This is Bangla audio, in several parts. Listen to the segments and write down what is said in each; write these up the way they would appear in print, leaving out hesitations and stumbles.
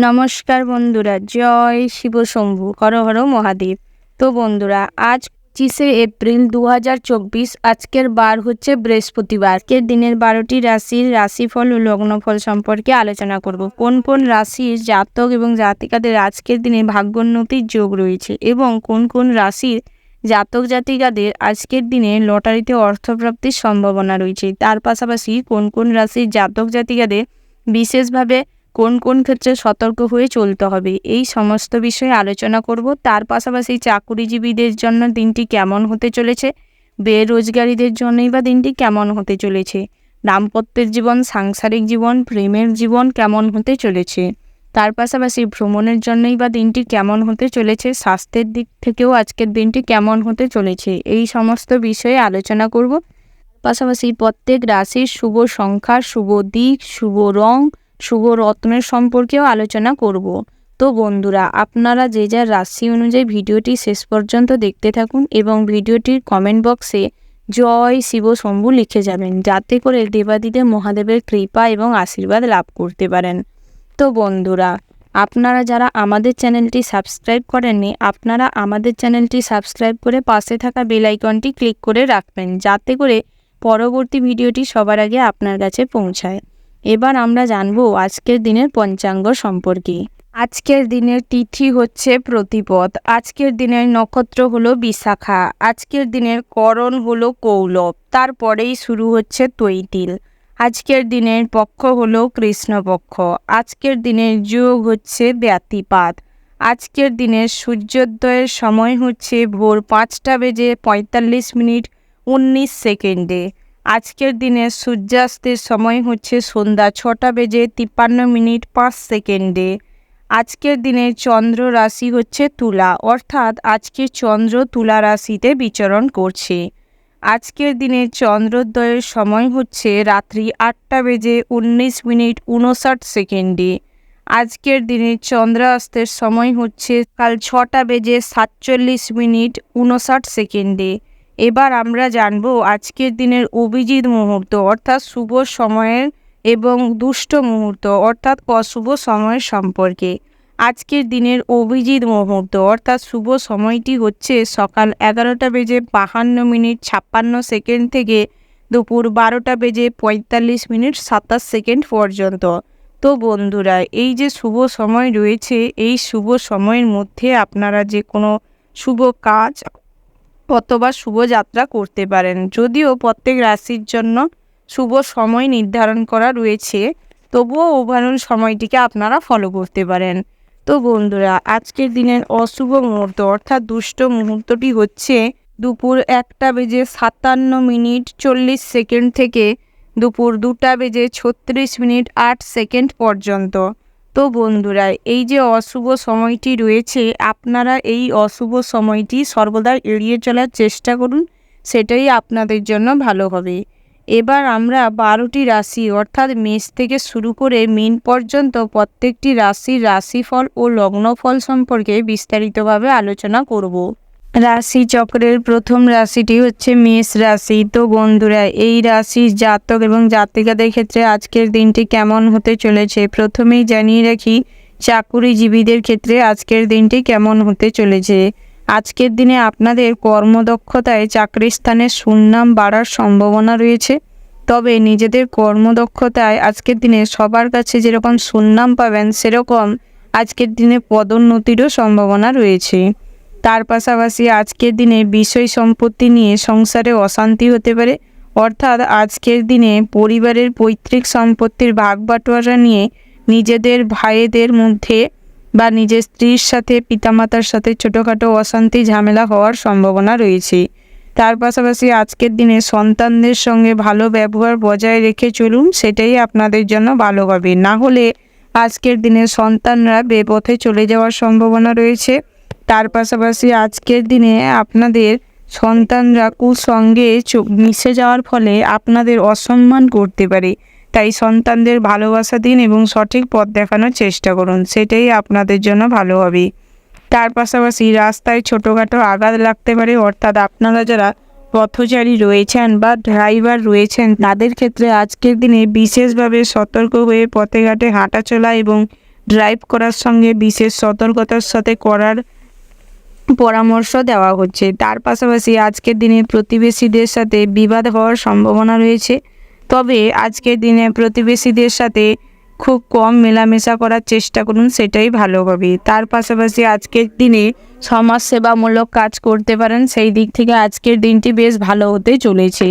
নমস্কার বন্ধুরা, জয় শিব শম্ভু, হর হর মহাদেব। তো বন্ধুরা, আজ 25শে এপ্রিল 2024, আজকের বার হচ্ছে বৃহস্পতিবার। আজকের দিনের 12টি রাশির রাশিফল ও লগ্নফল সম্পর্কে আলোচনা করব। কোন কোন রাশির জাতক এবং জাতিকাদের আজকের দিনে ভাগ্যোন্নতির যোগ রয়েছে এবং কোন কোন রাশির জাতক জাতিকাদের আজকের দিনে লটারিতে অর্থপ্রাপ্তির সম্ভাবনা রয়েছে। তার পাশাপাশি কোন কোন রাশির জাতক জাতিকাদের বিশেষভাবে কোন কোন ক্ষেত্রে সতর্ক হয়ে চলতে হবে, এই সমস্ত বিষয়ে আলোচনা করব। তার পাশাপাশি চাকুরিজীবীদের জন্য দিনটি কেমন হতে চলেছে, বেরোজগারীদের জন্যই বা দিনটি কেমন হতে চলেছে, দাম্পত্যের জীবন, সাংসারিক জীবন, প্রেমের জীবন কেমন হতে চলেছে, তার পাশাপাশি ভ্রমণের জন্যই বা দিনটি কেমন হতে চলেছে, স্বাস্থ্যের দিক থেকেও আজকের দিনটি কেমন হতে চলেছে, এই সমস্ত বিষয়ে আলোচনা করব। পাশাপাশি প্রত্যেক রাশির শুভ সংখ্যা, শুভ দিক, শুভ রং, শুভ রত্নের সম্পর্কেও আলোচনা করব। তো বন্ধুরা, আপনারা যে যার রাশি অনুযায়ী ভিডিওটি শেষ পর্যন্ত দেখতে থাকুন এবং ভিডিওটির কমেন্ট বক্সে জয় শিব শম্ভু লিখে যাবেন, যাতে করে দেবাদিদেব মহাদেবের কৃপা এবং আশীর্বাদ লাভ করতে পারেন। তো বন্ধুরা, আপনারা যারা আমাদের চ্যানেলটি সাবস্ক্রাইব করেননি, আপনারা আমাদের চ্যানেলটি সাবস্ক্রাইব করে পাশে থাকা বেল আইকনটি ক্লিক করে রাখবেন, যাতে করে পরবর্তী ভিডিওটি সবার আগে আপনার কাছে পৌঁছায়। এবার আমরা জানবো আজকের দিনের পঞ্চাঙ্গ সম্পর্কে। আজকের দিনের তিথি হচ্ছে প্রতিপদ, আজকের দিনের নক্ষত্র হলো বিশাখা, আজকের দিনের করণ হলো কৌলব, তারপরেই শুরু হচ্ছে তৈতিল। আজকের দিনের পক্ষ হলো কৃষ্ণপক্ষ, আজকের দিনের যোগ হচ্ছে ব্যতিপাত। আজকের দিনের সূর্যোদয়ের সময় হচ্ছে ভোর 5:45:19। আজকের দিনের সূর্যাস্তের সময় হচ্ছে সন্ধ্যা 6:53:05। আজকের দিনের চন্দ্র রাশি হচ্ছে তুলা, অর্থাৎ আজকে চন্দ্র তুলা রাশিতে বিচরণ করছে। আজকের দিনের চন্দ্রোদয়ের সময় হচ্ছে রাত্রি 8:19:59। আজকের দিনের চন্দ্রাস্তের সময় হচ্ছে কাল 6:47:59। এবার আমরা জানব আজকের দিনের অভিজিৎ মুহূর্ত অর্থাৎ শুভ সময়ের এবং দুষ্ট মুহূর্ত অর্থাৎ অশুভ সময়ের সম্পর্কে। আজকের দিনের অভিজিৎ মুহূর্ত অর্থাৎ শুভ সময়টি হচ্ছে সকাল 11:52:56 থেকে দুপুর 12:45:27 পর্যন্ত। তো বন্ধুরা, এই যে শুভ সময় রয়েছে, এই শুভ সময়ের মধ্যে আপনারা যে কোনো শুভ কাজ অথবা শুভযাত্রা করতে পারেন। যদিও প্রত্যেক রাশির জন্য শুভ সময় নির্ধারণ করা রয়েছে, তবুও ওভারঅল সময়টিকে আপনারা ফলো করতে পারেন। তো বন্ধুরা, আজকের দিনের অশুভ মুহূর্ত অর্থাৎ দুষ্ট মুহূর্তটি হচ্ছে দুপুর 1:57:40 থেকে দুপুর 2:36:08 পর্যন্ত। তো বন্ধুরা, এই যে অশুভ সময়টি রয়েছে, আপনারা এই অশুভ সময়টি সর্বদা এড়িয়ে চলার চেষ্টা করুন, সেটাই আপনাদের জন্য ভালো হবে। এবার আমরা 12টি রাশি অর্থাৎ মেষ থেকে শুরু করে মীন পর্যন্ত প্রত্যেকটি রাশির রাশিফল ও লগ্নফল সম্পর্কে বিস্তারিতভাবে আলোচনা করব। রাশি চক্রের প্রথম রাশিটি হচ্ছে মেষ রাশি। তো বন্ধুরা, এই রাশির জাতক এবং জাতিকাদের ক্ষেত্রে আজকের দিনটি কেমন হতে চলেছে প্রথমেই জানিয়ে রাখি, চাকুরিজীবীদের ক্ষেত্রে আজকের দিনটি কেমন হতে চলেছে। আজকের দিনে আপনাদের কর্মদক্ষতায় চাকরির স্থানে সুনাম বাড়ার সম্ভাবনা রয়েছে। তবে নিজেদের কর্মদক্ষতায় আজকের দিনে সবার কাছে যেরকম সুনাম পাবেন, সেরকম আজকের দিনে পদোন্নতিরও সম্ভাবনা রয়েছে। তার পাশাপাশি আজকের দিনে বিষয় সম্পত্তি নিয়ে সংসারে অশান্তি হতে পারে, অর্থাৎ আজকের দিনে পরিবারের পৈতৃক সম্পত্তির ভাগ বাটোয়ারা নিয়ে নিজেদের ভাইদের মধ্যে বা নিজের স্ত্রীর সাথে, পিতামাতার সাথে ছোটোখাটো অশান্তি ঝামেলা হওয়ার সম্ভাবনা রয়েছে। তার পাশাপাশি আজকের দিনে সন্তানদের সঙ্গে ভালো ব্যবহার বজায় রেখে চলুন, সেটাই আপনাদের জন্য ভালো হবে। না হলে আজকের দিনে সন্তানরা বেপথে চলে যাওয়ার সম্ভাবনা রয়েছে। তার পাশাপাশি আজকের দিনে আপনাদের সন্তানরা কুসঙ্গে মিশে যাওয়ার ফলে আপনাদের অসম্মান করতে পারে, তাই সন্তানদের ভালোবাসা দিন এবং সঠিক পথ দেখানোর চেষ্টা করুন, সেটাই আপনাদের জন্য ভালো হবে। তার পাশাপাশি রাস্তায় ছোটোখাটো আঘাত লাগতে পারে, অর্থাৎ আপনারা যারা পথচারী রয়েছেন বা ড্রাইভার রয়েছেন, তাদের ক্ষেত্রে আজকের দিনে বিশেষভাবে সতর্ক হয়ে পথে ঘাটে হাঁটাচলা এবং ড্রাইভ করার সঙ্গে বিশেষ সতর্কতার সাথে করার পরামর্শ দেওয়া হচ্ছে। তার পাশাপাশি আজকের দিনে প্রতিবেশীদের সাথে বিবাদ হওয়ার সম্ভাবনা রয়েছে, তবে আজকের দিনে প্রতিবেশীদের সাথে খুব কম মেলামেশা করার চেষ্টা করুন, সেটাই ভালো হবে। তার পাশাপাশি আজকের দিনে সমাজসেবামূলক কাজ করতে পারেন, সেই দিক থেকে আজকের দিনটি বেশ ভালো হতে চলেছে।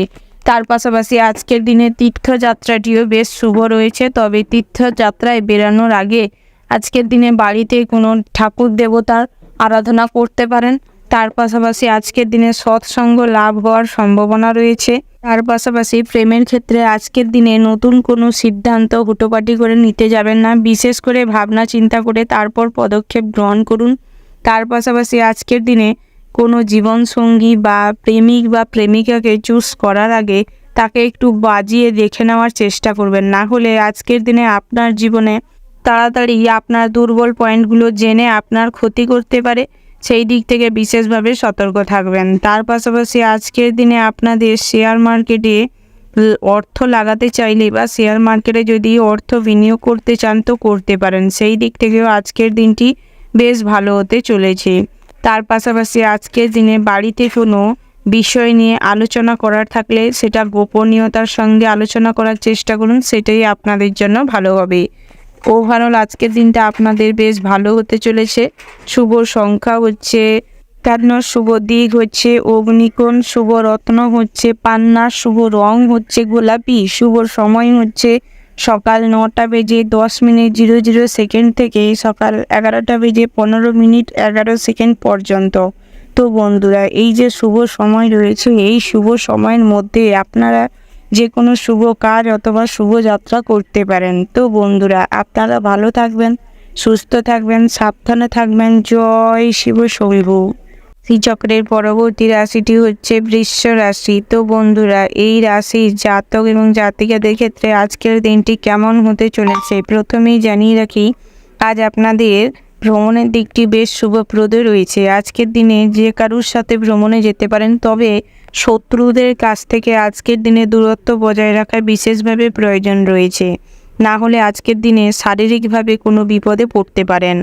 তার পাশাপাশি আজকের দিনে তীর্থযাত্রাটিও বেশ শুভ রয়েছে, তবে তীর্থযাত্রায় বেরানোর আগে আজকের দিনে বাড়িতে কোনো ঠাকুর দেবতার আরাধনা করতে পারেন। তার পাশাপাশি আজকের দিনে সৎসঙ্গ লাভ হওয়ার সম্ভাবনা রয়েছে। তার পাশাপাশি প্রেমের ক্ষেত্রে আজকের দিনে নতুন কোনো সিদ্ধান্ত হুটোপাটি করে নিতে যাবেন না, বিশেষ করে ভাবনা চিন্তা করে তারপর পদক্ষেপ গ্রহণ করুন। তার পাশাপাশি আজকের দিনে কোনো জীবনসঙ্গী বা প্রেমিক বা প্রেমিকাকে চুজ করার আগে তাকে একটু বাজিয়ে দেখে নেওয়ার চেষ্টা করবেন, না হলে আজকের দিনে আপনার জীবনে তাড়াতাড়ি আপনার দুর্বল পয়েন্টগুলো জেনে আপনার ক্ষতি করতে পারে, সেই দিক থেকে বিশেষভাবে সতর্ক থাকবেন। তার পাশাপাশি আজকের দিনে আপনাদের শেয়ার মার্কেটে অর্থ লাগাতে চাইলে বা শেয়ার মার্কেটে যদি অর্থ বিনিয়োগ করতে চান তো করতে পারেন, সেই দিক থেকেও আজকের দিনটি বেশ ভালো হতে চলেছে। তার পাশাপাশি আজকের দিনে বাড়িতে কোনো বিষয় নিয়ে আলোচনা করার থাকলে সেটা গোপনীয়তার সঙ্গে আলোচনা করার চেষ্টা করুন, সেটাই আপনাদের জন্য ভালো হবে। ওভারঅল আজকের দিনটা আপনাদের বেশ ভালো হতে চলেছে। শুভ সংখ্যা হচ্ছে 51, শুভ দিক হচ্ছে অগ্নিকোণ, শুভ রত্ন হচ্ছে পান্না, শুভ রং হচ্ছে গোলাপি, শুভ সময় হচ্ছে সকাল 9:10:00 থেকে সকাল 11:15 পর্যন্ত। তো বন্ধুরা, এই যে শুভ সময় রয়েছে, এই শুভ সময়ের মধ্যে আপনারা যে কোনো শুভ কাজ অথবা শুভ যাত্রা করতে পারেন। তো বন্ধুরা, আপনারা ভালো থাকবেন, সুস্থ থাকবেন, সাবধানে থাকবেন। জয় শিব শম্ভু। শ্রীচক্রের পরবর্তী রাশিটি হচ্ছে বৃষ রাশি। তো বন্ধুরা, এই রাশির জাতক এবং জাতিকাদের ক্ষেত্রে আজকের দিনটি কেমন হতে চলেছে প্রথমেই জানিয়ে রাখি, আজ আপনাদের ভ্রমণের দিকটি বেশ শুভপ্রদ রয়েছে। আজকের দিনে যে কারুর সাথে ভ্রমণে যেতে পারেন, তবে শত্রুদের কাছ থেকে আজকের দিনে দূরত্ব বজায় রাখা বিশেষভাবে প্রয়োজন রয়েছে, না হলে আজকের দিনে শারীরিকভাবে কোনো বিপদে পড়তে পারেন।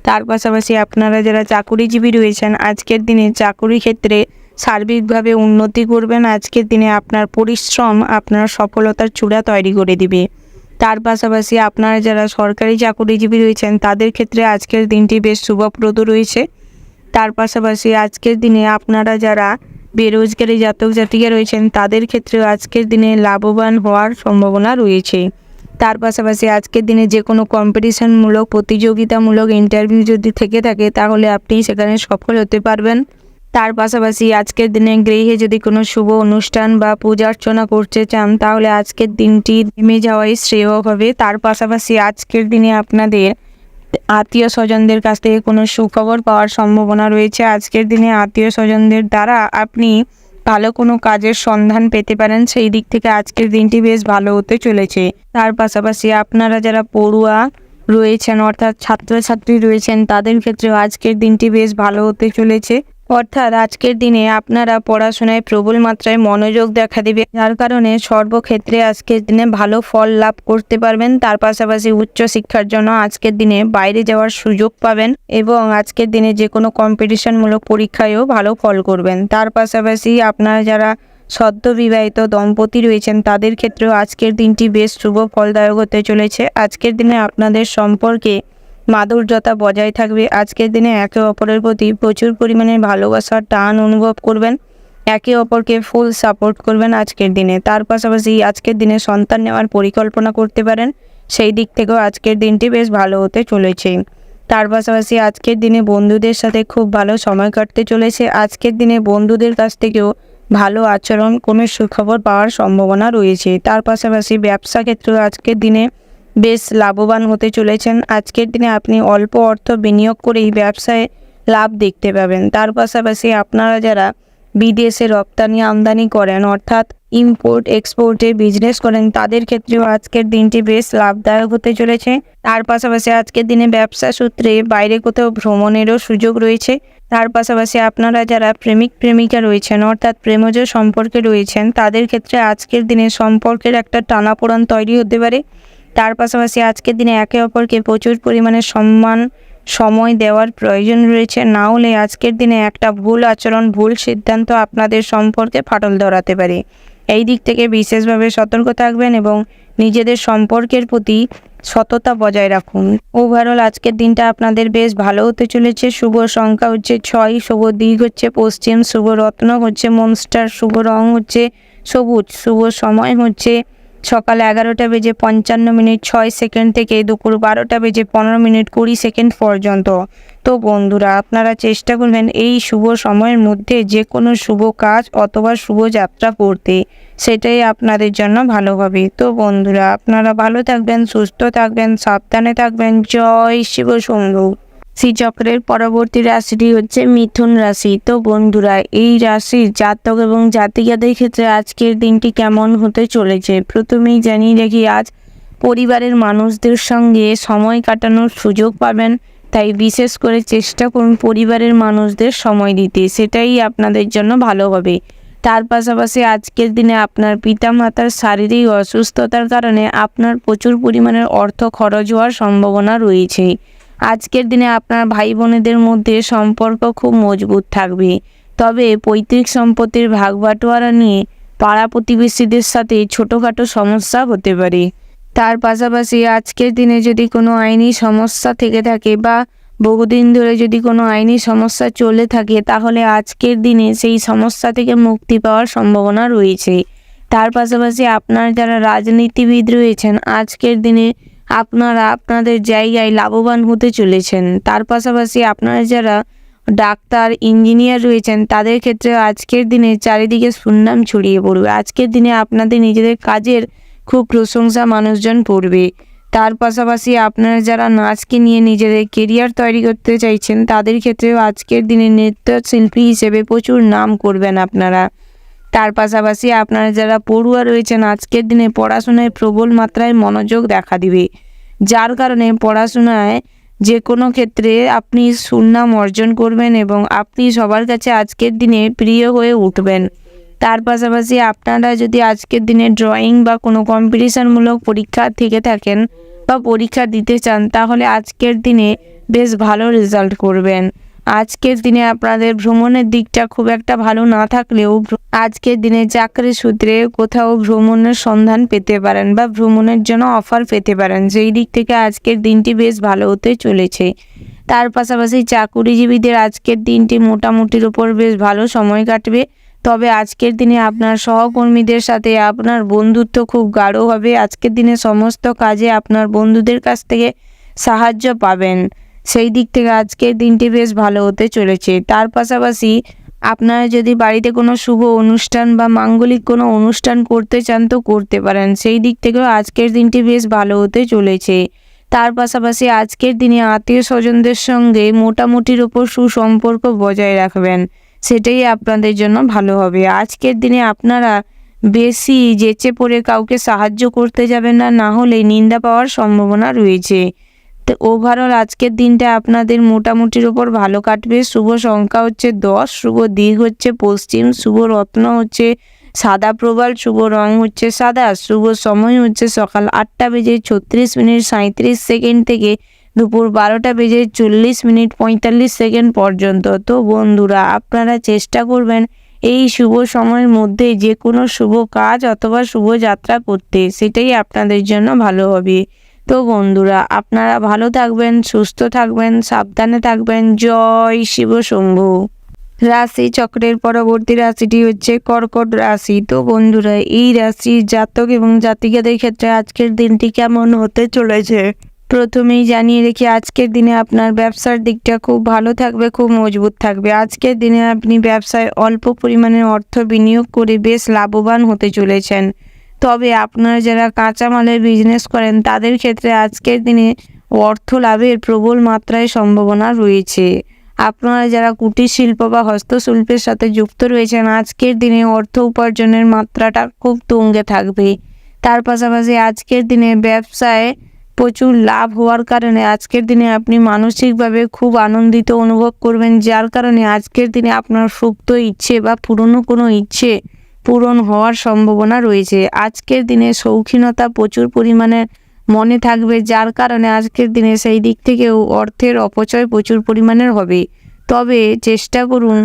তার পাশাপাশি আপনারা যারা চাকুরিজীবী রয়েছেন, আজকের দিনে চাকুরি ক্ষেত্রে সার্বিকভাবে উন্নতি করবেন। আজকের দিনে আপনার পরিশ্রম আপনার সফলতার চূড়া তৈরি করে দিবে। তার পাশাপাশি আপনারা যারা সরকারি চাকুরিজীবী রয়েছেন, তাদের ক্ষেত্রে আজকের দিনটি বেশ শুভপ্রদ রয়েছে। তার পাশাপাশি আজকের দিনে আপনারা যারা বেরোজগারি জাতক জাতিকা রয়েছেন, তাদের ক্ষেত্রেও আজকের দিনে লাভবান হওয়ার সম্ভাবনা রয়েছে। তার পাশাপাশি আজকের দিনে যে কোনো কম্পিটিশনমূলক প্রতিযোগিতামূলক ইন্টারভিউ যদি থেকে থাকে, তাহলে আপনি সেখানে সফল হতে পারবেন। তার পাশাপাশি আজকের দিনে গৃহে যদি কোনো শুভ অনুষ্ঠান বা পূজা অর্চনা করতে চান, তাহলে আজকের দিনটি নেমে যাওয়াই শ্রেয় হবে। তার পাশাপাশি আজকের দিনে আপনাদের আত্মীয় স্বজনদের কাছ থেকে কোনো সুখবর পাওয়ার সম্ভাবনা রয়েছে। আজকের দিনে আত্মীয় স্বজনদের দ্বারা আপনি ভালো কোনো কাজের সন্ধান পেতে পারেন, সেই দিক থেকে আজকের দিনটি বেশ ভালো হতে চলেছে। তার পাশাপাশি আপনারা যারা পড়ুয়া রয়েছেন অর্থাৎ ছাত্রছাত্রী রয়েছেন, তাদের ক্ষেত্রেও আজকের দিনটি বেশ ভালো হতে চলেছে। অর্থাৎ আজকের দিনে আপনারা পড়াশোনায় প্রবল মাত্রায় মনোযোগ দেখা দেবে, যার কারণে সর্বক্ষেত্রে আজকের দিনে ভালো ফল লাভ করতে পারবেন। তার পাশাপাশি উচ্চশিক্ষার জন্য আজকের দিনে বাইরে যাওয়ার সুযোগ পাবেন এবং আজকের দিনে যে কোনো কম্পিটিশনমূলক পরীক্ষায়ও ভালো ফল করবেন। তার পাশাপাশি আপনারা যারা সদ্য বিবাহিত দম্পতি রয়েছেন, তাদের ক্ষেত্রেও আজকের দিনটি বেশ শুভ ফলদায়ক হতে চলেছে। আজকের দিনে আপনাদের সম্পর্কে মাধুর্যতা বজায় থাকবে। আজকের দিনে একে অপরের প্রতি প্রচুর পরিমাণে ভালোবাসার টান অনুভব করবেন, একে অপরকে ফুল সাপোর্ট করবেন আজকের দিনে। তার পাশাপাশি আজকের দিনে সন্তান নেওয়ার পরিকল্পনা করতে পারেন, সেই দিক থেকেও আজকের দিনটি বেশ ভালো হতে চলেছে। তার পাশাপাশি আজকের দিনে বন্ধুদের সাথে খুব ভালো সময় কাটতে চলেছে। আজকের দিনে বন্ধুদের কাছ থেকেও ভালো আচরণ, কোনো সুখবর পাওয়ার সম্ভাবনা রয়েছে। তার পাশাপাশি ব্যবসা ক্ষেত্রেও আজকের দিনে বেশ লাভবান হতে চলেছেন। আজকের দিনে আপনি অল্প অর্থ বিনিয়োগ করেই ব্যবসায় লাভ দেখতে পাবেন। তার পাশাপাশি আপনারা যারা বিদেশে রপ্তানি আমদানি করেন অর্থাৎ ইম্পোর্ট এক্সপোর্টে বিজনেস করেন, তাদের ক্ষেত্রেও আজকের দিনটি বেশ লাভদায়ক হতে চলেছে। তার পাশাপাশি আজকের দিনে ব্যবসা সূত্রে বাইরে কোথাও ভ্রমণেরও সুযোগ রয়েছে। তার পাশাপাশি আপনারা যারা প্রেমিক প্রেমিকা রয়েছেন অর্থাৎ প্রেমজ সম্পর্কে রয়েছেন, তাদের ক্ষেত্রে আজকের দিনে সম্পর্কের একটা টানাপোড়েন তৈরি হতে পারে। তার পাশাপাশি আজকের দিনে একে অপরকে প্রচুর পরিমাণে সময় দেওয়ার প্রয়োজন রয়েছে, না হলে আজকের দিনে একটা ভুল আচরণ, ভুল সিদ্ধান্ত আপনাদের সম্পর্কে ফাটল ধরাতে পারে। এই দিক থেকে বিশেষভাবে সতর্ক থাকবেন এবং নিজেদের সম্পর্কের প্রতি সততা বজায় রাখুন। ওভারঅল আজকের দিনটা আপনাদের বেশ ভালো হতে চলেছে। শুভ সংখ্যা হচ্ছে 6, শুভ দিক হচ্ছে পশ্চিম, শুভ রত্ন হচ্ছে মনস্টার, শুভ রং হচ্ছে সবুজ, শুভ সময় হচ্ছে সকাল 11:55:06 থেকে দুপুর 12:15:20 পর্যন্ত। তো বন্ধুরা, আপনারা চেষ্টা করবেন এই শুভ সময়ের মধ্যে যে কোনো শুভ কাজ অথবা শুভ যাত্রা করতে, সেটাই আপনাদের জন্য ভালো হবে। তো বন্ধুরা, আপনারা ভালো থাকবেন, সুস্থ থাকবেন, সাবধানে থাকবেন। জয় শিব শম্ভু। শ্রীচক্রের পরবর্তী রাশিটি হচ্ছে মিথুন রাশি। তো বন্ধুরা, এই রাশির জাতক এবং জাতিকাদের ক্ষেত্রে আজকের দিনটি কেমন হতে চলেছে প্রথমেই জানিয়ে রাখি, আজ পরিবারের মানুষদের সঙ্গে সময় কাটানোর সুযোগ পাবেন, তাই বিশেষ করে চেষ্টা করুন পরিবারের মানুষদের সময় দিতে, সেটাই আপনাদের জন্য ভালো হবে। তার পাশাপাশি আজকের দিনে আপনার পিতামাতার শারীরিক অসুস্থতার কারণে আপনার প্রচুর পরিমাণের অর্থ খরচ হওয়ার সম্ভাবনা রয়েছে। আজকের দিনে আপনার ভাই বোনেদের মধ্যে সম্পর্ক খুব মজবুত থাকবে, তবে পৈতৃক সম্পত্তির ভাগ বাটোয়ারা নিয়ে পাড়া প্রতিবেশীদের সাথে ছোটোখাটো সমস্যা হতে পারে। তার পাশাপাশি আজকের দিনে যদি কোনো আইনি সমস্যা থেকে থাকে বা বহুদিন ধরে যদি কোনো আইনি সমস্যা চলে থাকে, তাহলে আজকের দিনে সেই সমস্যা থেকে মুক্তি পাওয়ার সম্ভাবনা রয়েছে। তার পাশাপাশি আপনার যারা রাজনীতিবিদ রয়েছেন, আজকের দিনে আপনারা আপনাদের জায়গায় লাভবান হতে চলেছেন। তার পাশাপাশি আপনারা যারা ডাক্তার, ইঞ্জিনিয়ার রয়েছেন, তাদের ক্ষেত্রে আজকের দিনে চারিদিকে সুনাম ছড়িয়ে পড়বে। আজকের দিনে আপনাদের নিজেদের কাজের খুব প্রশংসা মানুষজন করবে। তার পাশাপাশি আপনারা যারা নাচকে নিয়ে নিজেদের কেরিয়ার তৈরি করতে চাইছেন, তাদের ক্ষেত্রেও আজকের দিনে নৃত্যশিল্পী হিসেবে প্রচুর নাম করবেন আপনারা। তার পাশাপাশি আপনারা যারা পড়ুয়া রয়েছেন, আজকের দিনে পড়াশোনায় প্রবল মাত্রায় মনোযোগ দেখা দিবে, যার কারণে পড়াশোনায় যে কোনো ক্ষেত্রে আপনি সুনাম অর্জন করবেন এবং আপনি সবার কাছে আজকের দিনে প্রিয় হয়ে উঠবেন। তার পাশাপাশি আপনারা যদি আজকের দিনে ড্রয়িং বা কোনো কম্পিটিশনমূলক পরীক্ষা থেকে থাকেন বা পরীক্ষা দিতে চান, তাহলে আজকের দিনে বেশ ভালো রেজাল্ট করবেন। আজকের দিনে আপনাদের ভ্রমণের দিকটা খুব একটা ভালো না থাকলেও আজকের দিনে চাকরি সূত্রে কোথাও ভ্রমণের সন্ধান পেতে পারেন বা ভ্রমণের জন্য অফার পেতে পারেন, সেই দিক থেকে আজকের দিনটি বেশ ভালো হতে চলেছে। তার পাশাপাশি চাকুরিজীবীদের আজকের দিনটি মোটামুটির উপর বেশ ভালো সময় কাটবে, তবে আজকের দিনে আপনার সহকর্মীদের সাথে আপনার বন্ধুত্ব খুব গাঢ় হবে। আজকের দিনে সমস্ত কাজে আপনার বন্ধুদের কাছ থেকে সাহায্য পাবেন, সেই দিক থেকে আজকের দিনটি বেশ ভালো হতে চলেছে। তার পাশাপাশি আপনারা যদি বাড়িতে কোনো শুভ অনুষ্ঠান বা মাঙ্গলিক কোনো অনুষ্ঠান করতে চান তো করতে পারেন, সেই দিক থেকেও আজকের দিনটি বেশ ভালো হতে চলেছে। তার পাশাপাশি আজকের দিনে আত্মীয় স্বজনদের সঙ্গে মোটামুটির ওপর সুসম্পর্ক বজায় রাখবেন, সেটাই আপনাদের জন্য ভালো হবে। আজকের দিনে আপনারা বেশি যেচে পড়ে কাউকে সাহায্য করতে যাবেন না, না হলে নিন্দা পাওয়ার সম্ভাবনা রয়েছে। তো ওভারঅল আজকের দিনটা আপনাদের মোটামুটির ওপর ভালো কাটবে। শুভ সংখ্যা হচ্ছে 10, শুভ দিক হচ্ছে পশ্চিম, শুভ রত্ন হচ্ছে সাদা প্রবাল, শুভ রং হচ্ছে সাদা, শুভ সময় হচ্ছে সকাল 8:36:37 থেকে দুপুর 12:40:45 পর্যন্ত। তো বন্ধুরা, আপনারা চেষ্টা করবেন এই শুভ সময়ের মধ্যে যে কোনো শুভ কাজ অথবা শুভ যাত্রা করতে, সেটাই আপনাদের জন্য ভালো হবে। তো বন্ধুরা, আপনারা ভালো থাকবেন, সুস্থ থাকবেন, সাবধানে থাকবেন। জয় শিব শম্ভু। রাশি চক্রের পরবর্তী রাশিটি হচ্ছে কর্কট রাশি। তো বন্ধুরা, এই রাশির জাতক এবং জাতিকাদের ক্ষেত্রে আজকের দিনটি কেমন হতে চলেছে প্রথমেই জানিয়ে রেখে, আজকের দিনে আপনার ব্যবসার দিকটা খুব ভালো থাকবে, খুব মজবুত থাকবে। আজকের দিনে আপনি ব্যবসায় অল্প পরিমাণে অর্থ বিনিয়োগ করে বেশ লাভবান হতে চলেছেন, তবে আপনারা যারা কাঁচামালের বিজনেস করেন তাদের ক্ষেত্রে আজকের দিনে অর্থ লাভের প্রবল মাত্রায় সম্ভাবনা রয়েছে। আপনারা যারা কুটির শিল্প বা হস্তশিল্পের সাথে যুক্ত রয়েছেন, আজকের দিনে অর্থ উপার্জনের মাত্রাটা খুব তুঙ্গে থাকবে। তার পাশাপাশি আজকের দিনে ব্যবসায় প্রচুর লাভ হওয়ার কারণে আজকের দিনে আপনি মানসিকভাবে খুব আনন্দিত অনুভব করবেন, যার কারণে আজকের দিনে আপনার সুপ্ত ইচ্ছে বা পুরনো কোনো ইচ্ছে পূরণ হওয়ার সম্ভাবনা রয়েছে। আজকের দিনে শৌখিনতা প্রচুর পরিমাণে মনে থাকবে, যার কারণে আজকের দিনে সেই দিক থেকেও অর্থের অপচয় প্রচুর পরিমাণের হবে। তবে চেষ্টা করুন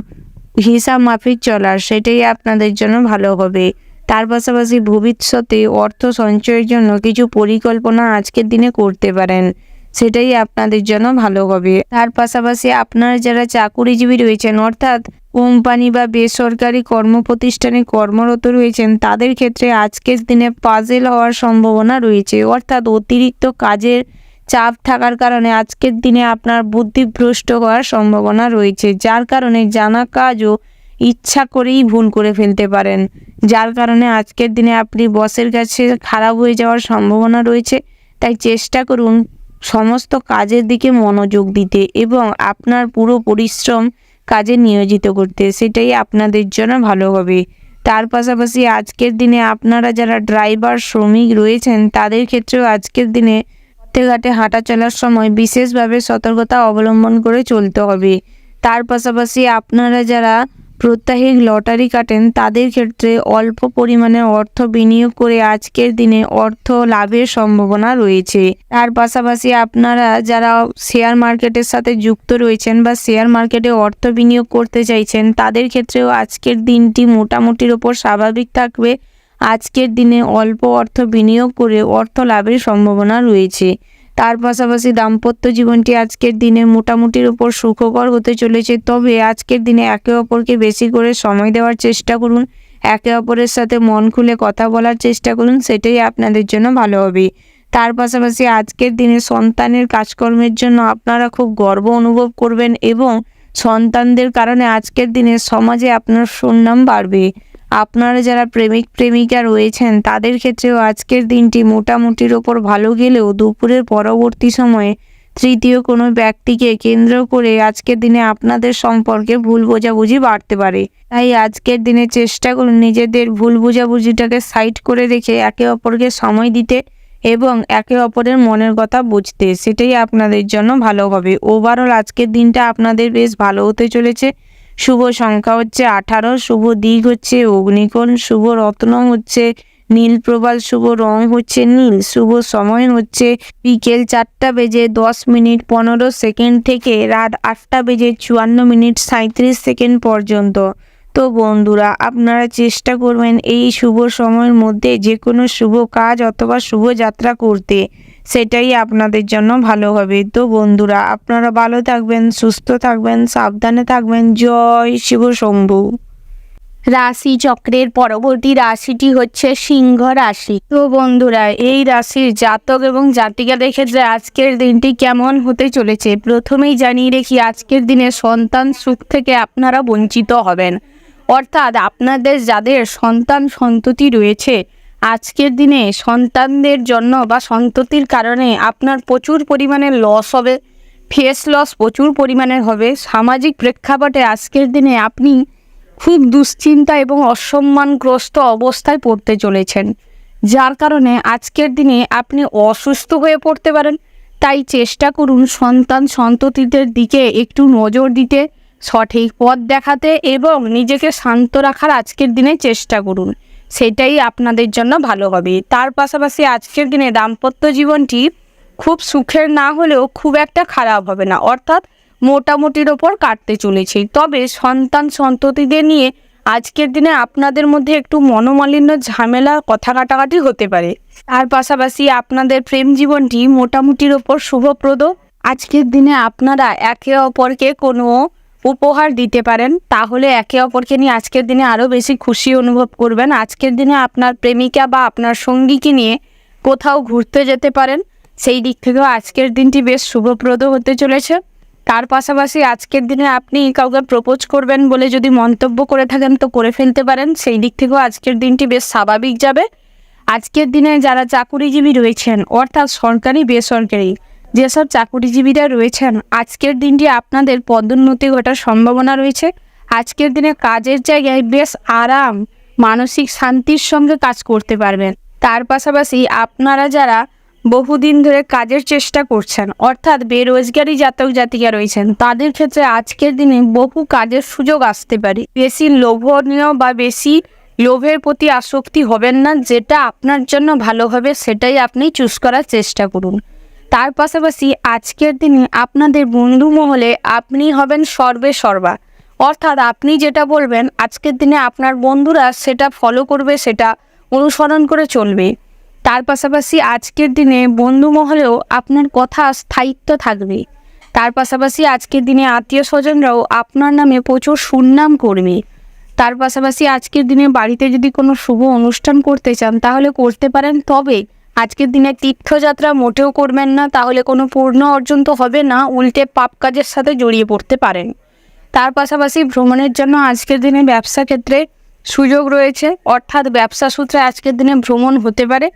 হিসাব মাফিক চলার, সেটাই আপনাদের জন্য ভালো হবে। তার পাশাপাশি ভবিষ্যতে অর্থ সঞ্চয়ের জন্য কিছু পরিকল্পনা আজকের দিনে করতে পারেন, সেটাই আপনাদের জন্য ভালো হবে। তার পাশাপাশি আপনারা যারা চাকুরিজীবী রয়েছেন, অর্থাৎ কোম্পানি বা বেসরকারি কর্মপ্রতিষ্ঠানে কর্মরত রয়েছেন, তাদের ক্ষেত্রে আজকের দিনে পাজেল হওয়ার সম্ভাবনা রয়েছে। অর্থাৎ অতিরিক্ত কাজের চাপ থাকার কারণে আজকের দিনে আপনার বুদ্ধিভ্রষ্ট হওয়ার সম্ভাবনা রয়েছে, যার কারণে জানা কাজও ইচ্ছা করেই ভুল করে ফেলতে পারেন, যার কারণে আজকের দিনে আপনি বসের কাছে খারাপ হয়ে যাওয়ার সম্ভাবনা রয়েছে। তাই চেষ্টা করুন সমস্ত কাজের দিকে মনোযোগ দিতে এবং আপনার পুরো পরিশ্রম কাজে নিয়োজিত করতে, সেটাই আপনাদের জন্য ভালো হবে। তার পাশাপাশি আজকের দিনে আপনারা যারা ড্রাইভার শ্রমিক রয়েছেন, তাদের ক্ষেত্রেও আজকের দিনে পথে ঘাটে হাঁটা চলার সময় বিশেষভাবে সতর্কতা অবলম্বন করে চলতে হবে। তার পাশাপাশি আপনারা যারা প্রত্যাহিক লটারি কাটেন, তাদের ক্ষেত্রে অল্প পরিমাণে অর্থ বিনিয়োগ করে আজকের দিনে অর্থ লাভের সম্ভাবনা রয়েছে। তার পাশাপাশি আপনারা যারা শেয়ার মার্কেটের সাথে যুক্ত রয়েছেন বা শেয়ার মার্কেটে অর্থ বিনিয়োগ করতে চাইছেন, তাদের ক্ষেত্রেও আজকের দিনটি মোটামুটির ওপর স্বাভাবিক থাকবে। আজকের দিনে অল্প অর্থ বিনিয়োগ করে অর্থ লাভের সম্ভাবনা রয়েছে। তার পাশাপাশি দাম্পত্য জীবনটি আজকের দিনে মোটামুটির উপর সুখকর হতে চলেছে। তবে আজকের দিনে একে অপরকে বেশি করে সময় দেওয়ার চেষ্টা করুন, একে অপরের সাথে মন খুলে কথা বলার চেষ্টা করুন, সেটাই আপনাদের জন্য ভালো হবে। তার পাশাপাশি আজকের দিনে সন্তানের কাজকর্মের জন্য আপনারা খুব গর্ব অনুভব করবেন এবং সন্তানদের কারণে আজকের দিনে সমাজে আপনার সুনাম বাড়বে। আপনারা যারা প্রেমিক প্রেমিকা রয়েছেন, তাদের ক্ষেত্রেও আজকের দিনটি মোটামুটির ওপর ভালো গেলেও দুপুরের পরবর্তী সময়ে তৃতীয় কোনো ব্যক্তিকে কেন্দ্র করে আজকের দিনে আপনাদের সম্পর্কে ভুল বোঝাবুঝি বাড়তে পারে। তাই আজকের দিনে চেষ্টা করুন নিজেদের ভুল বোঝাবুঝিটাকে সাইড করে রেখে একে অপরকে সময় দিতে এবং একে অপরের মনের কথা বুঝতে, সেটাই আপনাদের জন্য ভালো হবে। ওভারঅল আজকের দিনটা আপনাদের বেশ ভালো হতে চলেছে। শুভ সংখ্যা হচ্ছে 18, শুভ দিক হচ্ছে অগ্নিকোণ, শুভ রত্ন হচ্ছে নীল প্রবাল, শুভ রং হচ্ছে নীল, শুভ সময় হচ্ছে বিকেল 4:10:15 থেকে রাত 8:54:37 পর্যন্ত। তো বন্ধুরা, আপনারা চেষ্টা করবেন এই শুভ সময়ের মধ্যে যে কোনো শুভ কাজ অথবা শুভ যাত্রা করতে, সেটাই আপনাদের জন্য ভালো হবে। তো বন্ধুরা, আপনারা ভালো থাকবেন, সুস্থ থাকবেন, সাবধানে থাকবেন। জয় শিব শম্ভু। রাশি চক্রের পরবর্তী রাশিটি হচ্ছে সিংহ রাশি। তো বন্ধুরা, এই রাশির জাতক এবং জাতিকাদের ক্ষেত্রে আজকের দিনটি কেমন হতে চলেছে প্রথমেই জানিয়ে রেখি, আজকের দিনে সন্তান সুখ থেকে আপনারা বঞ্চিত হবেন। অর্থাৎ আপনাদের যাদের সন্তান সন্ততি রয়েছে, আজকের দিনে সন্তানদের জন্য বা সন্ততির কারণে আপনার প্রচুর পরিমাণে লস হবে, ফেস লস প্রচুর পরিমাণের হবে। সামাজিক প্রেক্ষাপটে আজকের দিনে আপনি খুব দুশ্চিন্তা এবং অসম্মানগ্রস্ত অবস্থায় পড়তে চলেছেন, যার কারণে আজকের দিনে আপনি অসুস্থ হয়ে পড়তে পারেন। তাই চেষ্টা করুন সন্তান সন্ততিদের দিকে একটু নজর দিতে, সঠিক পথ দেখাতে এবং নিজেকে শান্ত রাখার আজকের দিনে চেষ্টা করুন, সেটাই আপনাদের জন্য ভালো হবে। তার পাশাপাশি আজকের দিনে দাম্পত্য জীবনটি খুব সুখের না হলেও খুব একটা খারাপ হবে না, অর্থাৎ মোটামুটির ওপর কাটতে চলেছে। তবে সন্তান সন্ততিদের নিয়ে আজকের দিনে আপনাদের মধ্যে একটু মনোমালিন্য, ঝামেলা, কথা কাটাকাটি হতে পারে। তার পাশাপাশি আপনাদের প্রেম জীবনটি মোটামুটির ওপর শুভপ্রদ। আজকের দিনে আপনারা একে অপরকে কোনো উপহার দিতে পারেন, তাহলে একে অপরকে নিয়ে আজকের দিনে আরও বেশি খুশি অনুভব করবেন। আজকের দিনে আপনার প্রেমিকা বা আপনার সঙ্গীকে নিয়ে কোথাও ঘুরতে যেতে পারেন, সেই দিক থেকেও আজকের দিনটি বেশ শুভপ্রদ হতে চলেছে। তার পাশাপাশি আজকের দিনে আপনি কাউকে প্রপোজ করবেন বলে যদি মন্তব্য করে থাকেন তো করে ফেলতে পারেন, সেই দিক থেকেও আজকের দিনটি বেশ স্বাভাবিক যাবে। আজকের দিনে যারা চাকুরিজীবী রয়েছেন, অর্থাৎ সরকারি বেসরকারি যেসব চাকুরিজীবীরা রয়েছেন, আজকের দিনটি আপনাদের পদোন্নতি ঘটার সম্ভাবনা রয়েছে। আজকের দিনে কাজের জায়গায় বেশ আরাম, মানসিক শান্তির সঙ্গে কাজ করতে পারবেন। তার পাশাপাশি আপনারা যারা বহুদিন ধরে কাজের চেষ্টা করছেন, অর্থাৎ বেরোজগারি জাতক জাতিকা রয়েছেন, তাদের ক্ষেত্রে আজকের দিনে বহু কাজের সুযোগ আসতে পারে। বেশি লোভনীয় বা বেশি লোভের প্রতি আসক্তি হবেন না, যেটা আপনার জন্য ভালো হবে সেটাই আপনি চুজ করার চেষ্টা করুন। তার পাশাপাশি আজকের দিনে আপনাদের বন্ধু মহলে আপনি হবেন সর্বে সর্বা, অর্থাৎ আপনি যেটা বলবেন আজকের দিনে আপনার বন্ধুরা সেটা ফলো করবে, সেটা অনুসরণ করে চলবে। তার পাশাপাশি আজকের দিনে বন্ধু মহলেও আপনার কথা স্থায়িত্ব থাকবে। তার পাশাপাশি আজকের দিনে আত্মীয় স্বজনরাও আপনার নামে প্রচুর সুনাম করবে। তার পাশাপাশি আজকের দিনে বাড়িতে যদি কোনো শুভ অনুষ্ঠান করতে চান তাহলে করতে পারেন, তবে আজকের দিনে তীর্থযাত্রা মোটেও করবেন না, তাহলে কোনো পূর্ণ অর্জন তো হবে না, উল্টে পাপ কাজের সাথে জড়িয়ে পড়তে পারেন। তার পাশাপাশি ভ্রমণের জন্য আজকের দিনে ব্যবসা ক্ষেত্রে সুযোগ রয়েছে, অর্থাৎ ব্যবসা সূত্রে আজকের দিনে ভ্রমণ হতে পারে।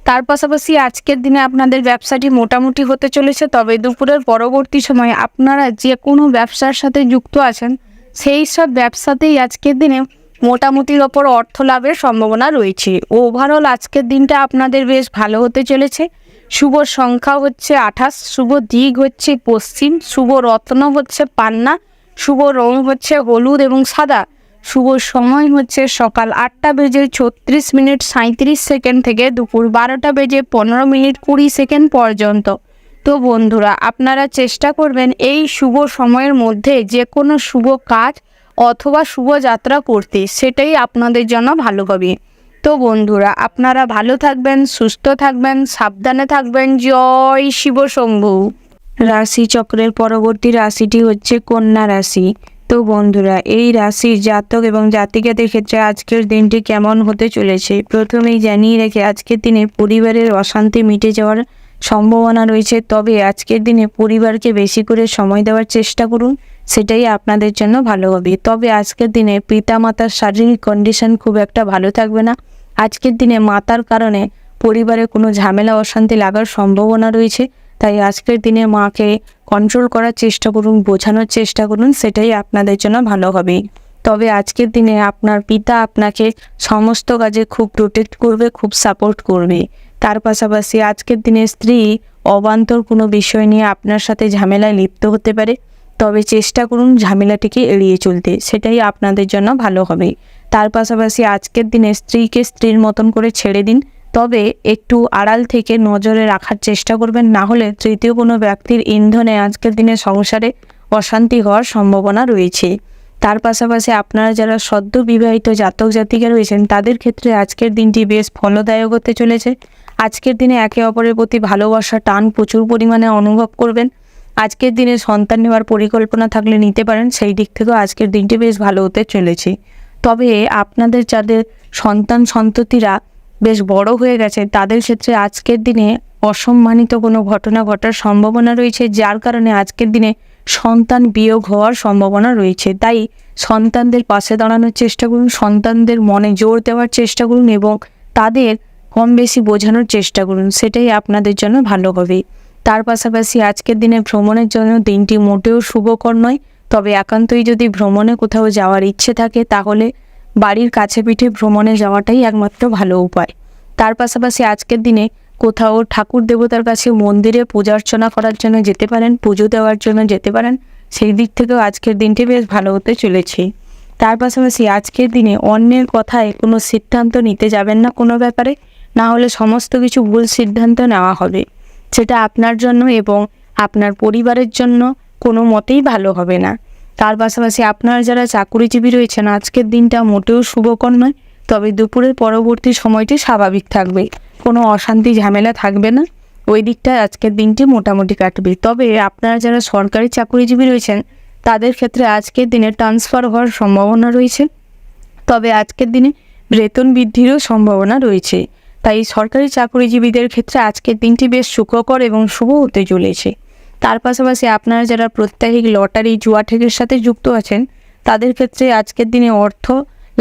তার পাশাপাশি আজকের দিনে আপনাদের ব্যবসাটি মোটামুটি হতে চলেছে, তবে দুপুরের পরবর্তী সময়ে আপনারা যে কোনো ব্যবসার সাথে যুক্ত আছেন সেই সব ব্যবসাতেই আজকের দিনে মোটামুটির ওপর অর্থ লাভের সম্ভাবনা রয়েছে। ওভারঅল আজকের দিনটা আপনাদের বেশ ভালো হতে চলেছে। শুভ সংখ্যা হচ্ছে 28, শুভ দিক হচ্ছে পশ্চিম, শুভ রত্ন হচ্ছে পান্না, শুভ রং হচ্ছে হলুদ এবং সাদা, শুভ সময় হচ্ছে সকাল 8:36:37 থেকে দুপুর 12:15:20 পর্যন্ত। তো বন্ধুরা, আপনারা চেষ্টা করবেন এই শুভ সময়ের মধ্যে যে কোনো শুভ কাজ অথবা শুভ যাত্রা করতে, সেটাই আপনাদের জন্য ভালো হবে। তো বন্ধুরা, আপনারা ভালো থাকবেন, সুস্থ থাকবেন, সাবধানে থাকবেন। জয় শিব শম্ভু। রাশি চক্রের পরবর্তী রাশিটি হচ্ছে কন্যা রাশি। তো বন্ধুরা, এই রাশির জাতক এবং জাতিকাদের ক্ষেত্রে আজকের দিনটি কেমন হতে চলেছে প্রথমেই জানিয়ে রেখে আজকের দিনে পরিবারের অশান্তি মিটে যাওয়ার সম্ভাবনা রয়েছে, তবে আজকের দিনে পরিবারকে বেশি করে সময় দেওয়ার চেষ্টা করুন, সেটাই আপনাদের জন্য ভালো হবে। তবে আজকের দিনে পিতামাতার শারীরিক কন্ডিশন খুব একটা ভালো থাকবে না। আজকের দিনে মাতার কারণে পরিবারে কোনো ঝামেলা অশান্তি লাগার সম্ভাবনা রয়েছে, তাই আজকের দিনে মাকে কন্ট্রোল করার চেষ্টা করুন, বোঝানোর চেষ্টা করুন, সেটাই আপনাদের জন্য ভালো হবে। তবে আজকের দিনে আপনার পিতা আপনাকে সমস্ত কাজে খুব প্রোটেক্ট করবে, খুব সাপোর্ট করবে। তার পাশাপাশি আজকের দিনে স্ত্রী অবান্তর কোনো বিষয় নিয়ে আপনার সাথে ঝামেলায় লিপ্ত হতে পারে, তবে চেষ্টা করুন ঝামেলাটিকে এড়িয়ে চলতে, সেটাই আপনাদের জন্য ভালো হবে। তার পাশাপাশি আজকের দিনে স্ত্রীকে স্ত্রীর মতন করে ছেড়ে দিন, তবে একটু আড়াল থেকে নজরে রাখার চেষ্টা করবেন, না হলে তৃতীয় কোনো ব্যক্তির ইন্ধনে আজকের দিনে সংসারে অশান্তি হওয়ার সম্ভাবনা রয়েছে। তার পাশাপাশি আপনারা যারা সদ্য বিবাহিত জাতক জাতিকা রয়েছেন তাদের ক্ষেত্রে আজকের দিনটি বেশ ফলদায়ক হতে চলেছে। আজকের দিনে একে অপরের প্রতি ভালোবাসা টান প্রচুর পরিমাণে অনুভব করবেন। আজকের দিনে সন্তান নেওয়ার পরিকল্পনা থাকলে নিতে পারেন, সেই দিক থেকেও আজকের দিনটি বেশ ভালো হতে চলেছে। তবে আপনাদের যাদের সন্ততিরা বেশ বড় হয়ে গেছে তাদের ক্ষেত্রে আজকের দিনে অসম্মানিত কোনো ঘটনা ঘটার সম্ভাবনা রয়েছে, যার কারণে আজকের দিনে সন্তান বিয়োগ হওয়ার সম্ভাবনা রয়েছে। তাই সন্তানদের পাশে দাঁড়ানোর চেষ্টা করুন, সন্তানদের মনে জোর দেওয়ার চেষ্টা করুন এবং তাদের কম বেশি বোঝানোর চেষ্টা করুন, সেটাই আপনাদের জন্য ভালো হবে। তার পাশাপাশি আজকের দিনে ভ্রমণের জন্য দিনটি মোটেও শুভকর নয়, তবে একান্তই যদি ভ্রমণে কোথাও যাওয়ার ইচ্ছে থাকে তাহলে বাড়ির কাছে পিঠে ভ্রমণে যাওয়াটাই একমাত্র ভালো উপায়। তার পাশাপাশি আজকের দিনে কোথাও ঠাকুর দেবতার কাছে মন্দিরে পূজা অর্চনা করার জন্য যেতে পারেন, পুজো দেওয়ার জন্য যেতে পারেন, সেই দিক থেকেও আজকের দিনটি বেশ ভালো হতে চলেছে। তার পাশাপাশি আজকের দিনে অন্যের কথায় কোনো সিদ্ধান্ত নিতে যাবেন না কোনো ব্যাপারে, না হলে সমস্ত কিছু ভুল সিদ্ধান্ত নেওয়া হবে, সেটা আপনার জন্য এবং আপনার পরিবারের জন্য কোনো মতেই ভালো হবে না। তার পাশাপাশি আপনারা যারা চাকুরিজীবী রয়েছেন আজকের দিনটা মোটেও শুভকর নয়, তবে দুপুরের পরবর্তী সময়টি স্বাভাবিক থাকবে, কোনো অশান্তি ঝামেলা থাকবে না, ওই দিকটায় আজকের দিনটি মোটামুটি কাটবে। তবে আপনারা যারা সরকারি চাকুরিজীবী রয়েছেন তাদের ক্ষেত্রে আজকের দিনে ট্রান্সফার হওয়ার সম্ভাবনা রয়েছে, তবে আজকের দিনে বেতন বৃদ্ধিরও সম্ভাবনা রয়েছে। তাই সরকারি চাকুরিজীবীদের ক্ষেত্রে আজকের দিনটি বেশ সুখকর এবং শুভ হতে চলেছে। তার পাশাপাশি আপনারা যারা প্রত্যাহিক লটারি জুয়া ঠেকের সাথে যুক্ত আছেন তাদের ক্ষেত্রে আজকের দিনে অর্থ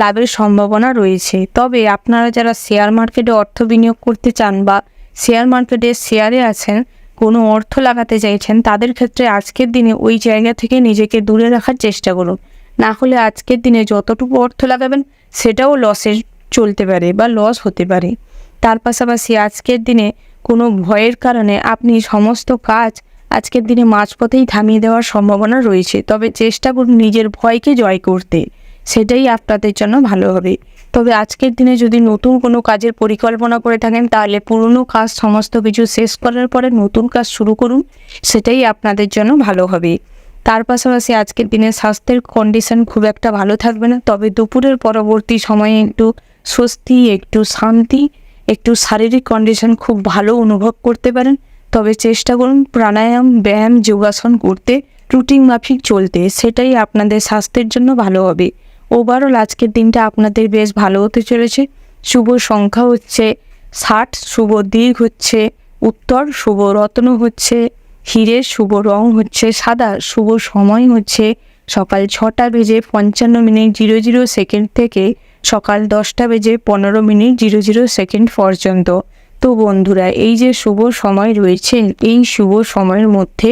লাভের সম্ভাবনা রয়েছে। তবে আপনারা যারা শেয়ার মার্কেটে অর্থ বিনিয়োগ করতে চান বা শেয়ার মার্কেটে শেয়ারে আছেন, কোনো অর্থ লাগাতে চাইছেন, তাদের ক্ষেত্রে আজকের দিনে ওই জায়গা থেকে নিজেকে দূরে রাখার চেষ্টা করুন, না হলে আজকের দিনে যতটুকু অর্থ লাগাবেন সেটাও লসে চলতে পারে বা লস হতে পারে। তার পাশাপাশি আজকের দিনে কোনো ভয়ের কারণে আপনি সমস্ত কাজ আজকের দিনে মাঝপথেই থামিয়ে দেওয়ার সম্ভাবনা রয়েছে, তবে চেষ্টা করুন নিজের ভয়কে জয় করতে, সেটাই আপনাদের জন্য ভালো হবে। তবে আজকের দিনে যদি নতুন কোনো কাজের পরিকল্পনা করে থাকেন তাহলে পুরনো কাজ সমস্ত কিছু শেষ করার পরে নতুন কাজ শুরু করুন, সেটাই আপনাদের জন্য ভালো হবে। তার পাশাপাশি আজকের দিনে স্বাস্থ্যের কন্ডিশন খুব একটা ভালো থাকবে না, তবে দুপুরের পরবর্তী সময়ে একটু স্বস্তি, একটু শান্তি, একটু শারীরিক কন্ডিশন খুব ভালো অনুভব করতে পারেন। তবে চেষ্টা করুন প্রাণায়াম, ব্যায়াম, যোগাসন করতে, রুটিন মাফিক চলতে, সেটাই আপনাদের স্বাস্থ্যের জন্য ভালো হবে। ওভারঅল আজকের দিনটা আপনাদের বেশ ভালো হতে চলেছে। শুভ সংখ্যা হচ্ছে 60, শুভ দিক হচ্ছে উত্তর, শুভ রত্ন হচ্ছে হিরে, শুভ রং হচ্ছে সাদা, শুভ সময় হচ্ছে সকাল 6:55 থেকে সকাল 10:15 পর্যন্ত। তো বন্ধুরা, এই যে শুভ সময় রয়েছে, এই শুভ সময়ের মধ্যে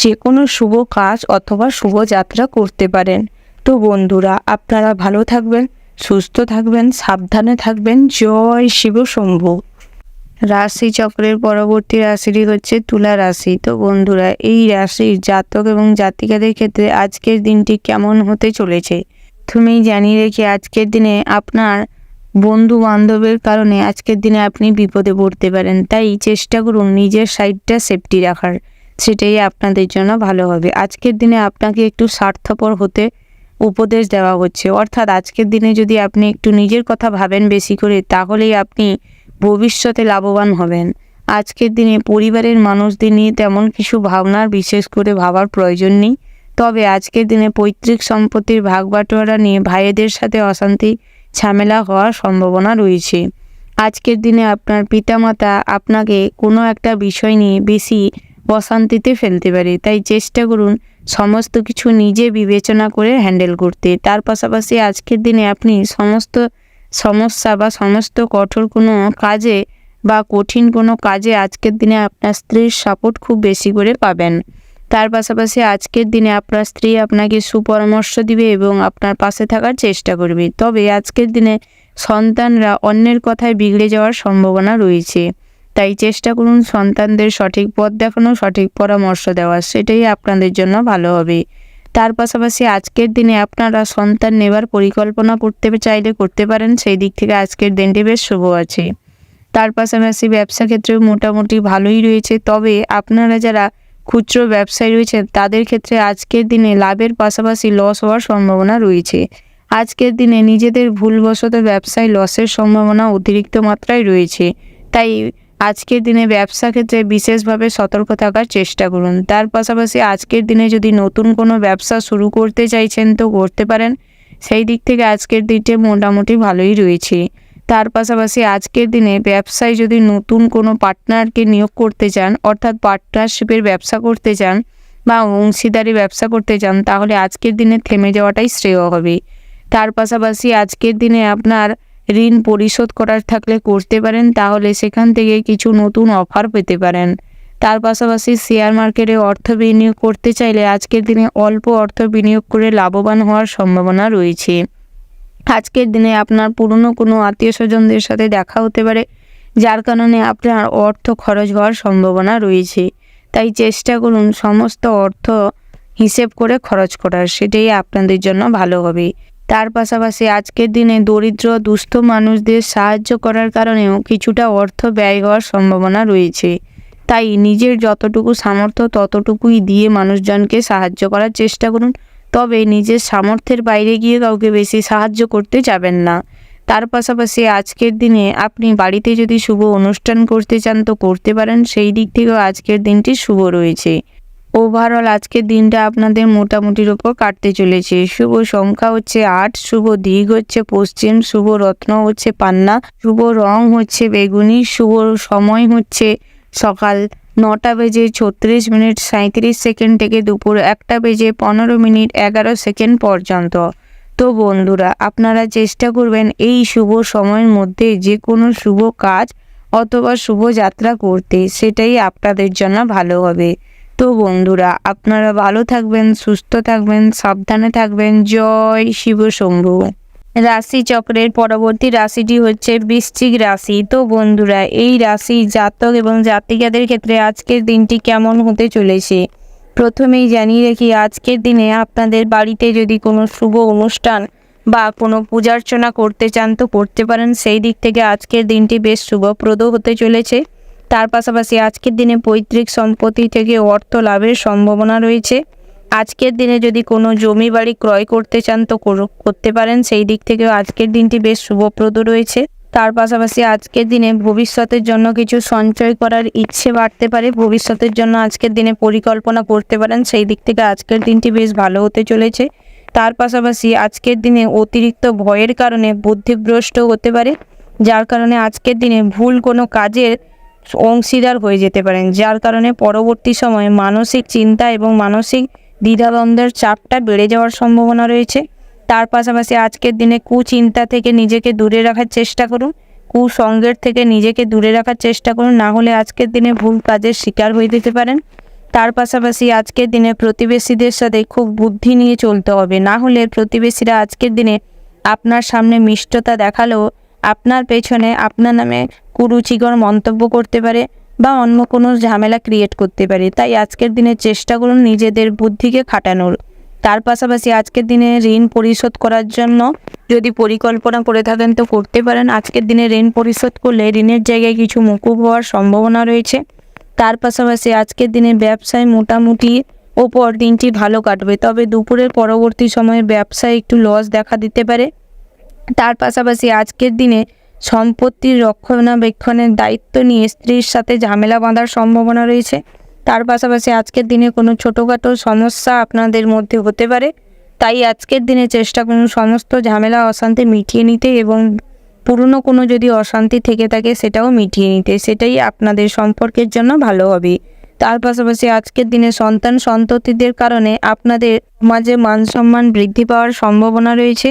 যে কোনো শুভ কাজ অথবা শুভ যাত্রা করতে পারেন। তো বন্ধুরা, আপনারা ভালো থাকবেন, সুস্থ থাকবেন, সাবধানে থাকবেন। জয় শিব শম্ভু। রাশি চক্রের পরবর্তী রাশিটি হচ্ছে তুলা রাশি। তো বন্ধুরা, এই রাশির জাতক এবং জাতিকাদের ক্ষেত্রে আজকের দিনটি কেমন হতে চলেছে তুমি জানিয়ে রেখে, আজকের দিনে আপনার বন্ধু বান্ধবের কারণে আজকের দিনে আপনি বিপদে পড়তে পারেন, তাই চেষ্টা করুন নিজের সাইডটা সেফটি রাখার, সেটাই আপনাদের জন্য ভালো হবে। আজকের দিনে আপনাকে একটু স্বার্থপর হতে উপদেশ দেওয়া হচ্ছে, অর্থাৎ আজকের দিনে যদি আপনি একটু নিজের কথা ভাবেন বেশি করে, তাহলেই আপনি ভবিষ্যতে লাভবান হবেন। আজকের দিনে পরিবারের মানুষদের নিয়ে তেমন কিছু বিশেষ করে ভাবার প্রয়োজন নেই। তবে আজকের দিনে পৈতৃক সম্পত্তির ভাগ বাটোয়ারা নিয়ে ভাইয়েদের সাথে অশান্তি ঝামেলা হওয়ার সম্ভাবনা রয়েছে। আজকের দিনে আপনার পিতামাতা আপনাকে কোনো একটা বিষয় নিয়ে বেশি অশান্তিতে ফেলতে পারে, তাই চেষ্টা করুন সমস্ত কিছু নিজে বিবেচনা করে হ্যান্ডেল করতে। তার পাশাপাশি আজকের দিনে আপনি সমস্ত সমস্যা বা সমস্ত কঠোর কোনো কাজে বা কঠিন কোনো কাজে আজকের দিনে আপনার স্ত্রীর সাপোর্ট খুব বেশি করে পাবেন। তার পাশাপাশি আজকের দিনে আপনার স্ত্রী আপনাকে সুপরামর্শ দিবে এবং আপনার পাশে থাকার চেষ্টা করবে। তবে আজকের দিনে সন্তানরা অন্যের কথায় বিগড়ে যাওয়ার সম্ভাবনা রয়েছে, তাই চেষ্টা করুন সন্তানদের সঠিক পথ দেখানো, সঠিক পরামর্শ দেওয়া, সেটাই আপনাদের জন্য ভালো হবে। তার পাশাপাশি আজকের দিনে আপনারা সন্তান নেবার পরিকল্পনা করতে চাইলে করতে পারেন, সেই দিক থেকে আজকের দিনটি বেশ শুভ আছে। তার পাশাপাশি ব্যবসা ক্ষেত্রেও মোটামুটি ভালোই রয়েছে, তবে আপনারা যারা খুচরো ব্যবসায়ী রয়েছেন তাদের ক্ষেত্রে আজকের দিনে লাভের পাশাপাশি লস হওয়ার সম্ভাবনা রয়েছে। আজকের দিনে নিজেদের ভুলবশত ব্যবসায় লসের সম্ভাবনা অতিরিক্ত মাত্রায় রয়েছে, তাই আজকের দিনে ব্যবসা ক্ষেত্রে বিশেষভাবে সতর্ক থাকার চেষ্টা করুন। তার পাশাপাশি আজকের দিনে যদি নতুন কোনো ব্যবসা শুরু করতে চাইছেন তো করতে পারেন, সেই দিক থেকে আজকের দিনটি মোটামুটি ভালোই রয়েছে। তার পাশাপাশি আজকের দিনে ব্যবসায় যদি নতুন কোনো পার্টনারকে নিয়োগ করতে চান, অর্থাৎ পার্টনারশিপের ব্যবসা করতে চান বা অংশীদারি ব্যবসা করতে চান, তাহলে আজকের দিনে থেমে যাওয়াটাই শ্রেয় হবে। তার পাশাপাশি আজকের দিনে আপনার ঋণ পরিশোধ করার থাকলে করতে পারেন, তাহলে সেখান থেকে কিছু নতুন অফার পেতে পারেন। তার পাশাপাশি শেয়ার মার্কেটে অর্থ বিনিয়োগ করতে চাইলে আজকের দিনে অল্প অর্থ বিনিয়োগ করে লাভবান হওয়ার সম্ভাবনা রয়েছে। আজকের দিনে আপনার পুরনো কোনো আত্মীয় স্বজনদের সাথে দেখা হতে পারে, যার কারণে আপনার অর্থ খরচ হওয়ার সম্ভাবনা রয়েছে, তাই চেষ্টা করুন সমস্ত অর্থ হিসেব করে খরচ করার, সেটাই আপনাদের জন্য ভালো হবে। তার পাশাপাশি আজকের দিনে দরিদ্র দুস্থ মানুষদের সাহায্য করার কারণেও কিছুটা অর্থ ব্যয় হওয়ার সম্ভাবনা রয়েছে, তাই নিজের যতটুকু সামর্থ্য ততটুকুই দিয়ে মানুষজনকে সাহায্য করার চেষ্টা করুন। তবে নিজের সামর্থ্যের বাইরে গিয়ে কাউকে বেশি সাহায্য করতে যাবেন না। তার পাশাপাশি আজকের দিনে আপনি বাড়িতে যদি শুভ অনুষ্ঠান করতে চান তো করতে পারেন, সেই দিক থেকেও আজকের দিনটি শুভ রয়েছে। ওভারঅল আজকের দিনটা আপনাদের মোটামুটির ওপর কাটতে চলেছে। শুভ সংখ্যা হচ্ছে 8, শুভ দিক হচ্ছে পশ্চিম, শুভ রত্ন হচ্ছে পান্না, শুভ রং হচ্ছে বেগুনি, শুভ সময় হচ্ছে সকাল 9:36:37 থেকে দুপুর 1:15:11 পর্যন্ত। তো বন্ধুরা, আপনারা চেষ্টা করবেন এই শুভ সময়ের মধ্যে যে কোনো শুভ কাজ অথবা শুভ যাত্রা করতে, সেটাই আপনাদের জন্য ভালো হবে। তো বন্ধুরা, আপনারা ভালো থাকবেন, সুস্থ থাকবেন, সাবধানে থাকবেন। জয় শিব শম্ভু। রাশি চক্রের পরবর্তী রাশিটি হচ্ছে বৃশ্চিক রাশি। তো বন্ধুরা, এই রাশি জাতক এবং জাতিকাদের ক্ষেত্রে আজকের দিনটি কেমন হতে চলেছে প্রথমেই জানিয়ে রাখি, আজকের দিনে আপনাদের বাড়িতে যদি কোনো শুভ অনুষ্ঠান বা কোনো পূজা অর্চনা করতে চান তো করতে পারেন। সেই দিক থেকে আজকের দিনটি বেশ শুভপ্রদ হতে চলেছে। তার পাশাপাশি আজকের দিনে পৈতৃক সম্পত্তি থেকে অর্থ লাভের সম্ভাবনা রয়েছে। আজকের দিনে যদি কোনো জমি বাড়ি ক্রয় করতে চান তো করতে পারেন। সেই দিক থেকেও আজকের দিনটি বেশ শুভপ্রদ রয়েছে। তার পাশাপাশি আজকের দিনে ভবিষ্যতের জন্য কিছু সঞ্চয় করার ইচ্ছে বাড়তে পারে, ভবিষ্যতের জন্য আজকের দিনে পরিকল্পনা করতে পারেন। সেই দিক থেকে আজকের দিনটি বেশ ভালো হতে চলেছে। তার পাশাপাশি আজকের দিনে অতিরিক্ত ভয়ের কারণে বুদ্ধিভ্রষ্ট হতে পারে, যার কারণে আজকের দিনে ভুল কোনো কাজের অংশীদার হয়ে যেতে পারেন, যার কারণে পরবর্তী সময়ে মানসিক চিন্তা এবং মানসিক দ্বিধাদ্বন্দ্বের চাপটা বেড়ে যাওয়ার সম্ভাবনা রয়েছে। তার পাশাপাশি আজকের দিনে কুচিন্তা থেকে নিজেকে দূরে রাখার চেষ্টা করুন, কুসঙ্গের থেকে নিজেকে দূরে রাখার চেষ্টা করুন, না হলে আজকের দিনে ভুল কাজের শিকার হয়ে যেতে পারেন। তার পাশাপাশি আজকের দিনে প্রতিবেশীদের সাথে খুব বুদ্ধি নিয়ে চলতে হবে, না হলে প্রতিবেশীরা আজকের দিনে আপনার সামনে মিষ্টতা দেখালেও আপনার পেছনে আপনার নামে কুরুচিকর মন্তব্য করতে পারে বা অন্য কোনো ঝামেলা ক্রিয়েট করতে পারে। তাই আজকের দিনে চেষ্টা করুন নিজেদের বুদ্ধিকে খাটানোর। তার পাশাপাশি আজকের দিনে ঋণ পরিশোধ করার জন্য যদি পরিকল্পনা করে থাকেন তো করতে পারেন। আজকের দিনে ঋণ পরিশোধ করলে ঋণের জায়গায় কিছু মুকুব হওয়ার সম্ভাবনা রয়েছে। তার পাশাপাশি আজকের দিনে ব্যবসায় মোটামুটি ওপর দিনটি ভালো কাটবে, তবে দুপুরের পরবর্তী সময়ে ব্যবসায় একটু লস দেখা দিতে পারে। তার পাশাপাশি আজকের দিনে সম্পত্তির রক্ষণাবেক্ষণের দায়িত্ব নিয়ে স্ত্রীর সাথে ঝামেলা বাঁধার সম্ভাবনা রয়েছে। তার পাশাপাশি আজকের দিনে কোনো ছোটোখাটো সমস্যা আপনাদের মধ্যে হতে পারে, তাই আজকের দিনে চেষ্টা করুন সমস্ত ঝামেলা অশান্তি মিটিয়ে নিতে এবং পুরনো কোনো যদি অশান্তি থেকে থাকে সেটাও মিটিয়ে নিতে, সেটাই আপনাদের সম্পর্কের জন্য ভালো হবে। তার পাশাপাশি আজকের দিনে সন্তান সন্ততিদের কারণে আপনাদের সমাজে মান সম্মান বৃদ্ধি পাওয়ার সম্ভাবনা রয়েছে।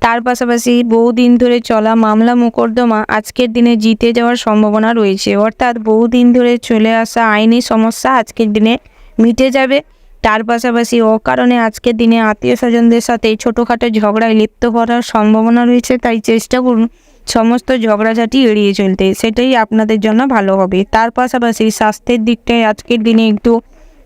তার পাশাপাশি বহুদিন ধরে চলা মামলা মোকদ্দমা আজকের দিনে জিতে যাওয়ার সম্ভাবনা রয়েছে, অর্থাৎ বহুদিন ধরে চলে আসা আইনি সমস্যা আজকের দিনে মিটে যাবে। তার পাশাপাশি অকারণে আজকের দিনে আত্মীয় স্বজনদের সাথে ছোটোখাটো ঝগড়ায় লিপ্ত করার সম্ভাবনা রয়েছে, তাই চেষ্টা করুন সমস্ত ঝগড়াঝাটি এড়িয়ে চলতে, সেটাই আপনাদের জন্য ভালো হবে। তার পাশাপাশি স্বাস্থ্যের দিকটায় আজকের দিনে একটু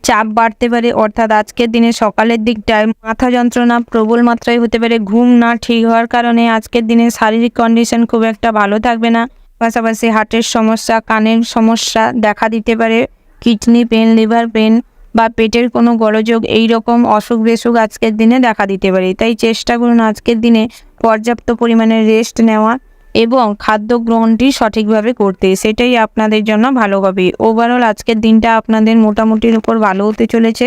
চাপ বাড়তে পারে, অর্থাৎ আজকের দিনে সকালের দিকটায় মাথা যন্ত্রণা প্রবল মাত্রায় হতে পারে। ঘুম না ঠিক হওয়ার কারণে আজকের দিনে শারীরিক কন্ডিশন খুব একটা ভালো থাকবে না। পাশাপাশি হার্টের সমস্যা, কানের সমস্যা দেখা দিতে পারে, কিডনি পেন, লিভার পেন বা পেটের কোনো গোলযোগ এই রকম অসুখ বিসুখ আজকের দিনে দেখা দিতে পারে। তাই চেষ্টা করুন আজকের দিনে পর্যাপ্ত পরিমাণে রেস্ট নেওয়া এবং খাদ্য গ্রহণটি সঠিকভাবে করতে, সেটাই আপনাদের জন্য ভালো হবে। ওভারঅল আজকের দিনটা আপনাদের মোটামুটির উপর ভালো হতে চলেছে।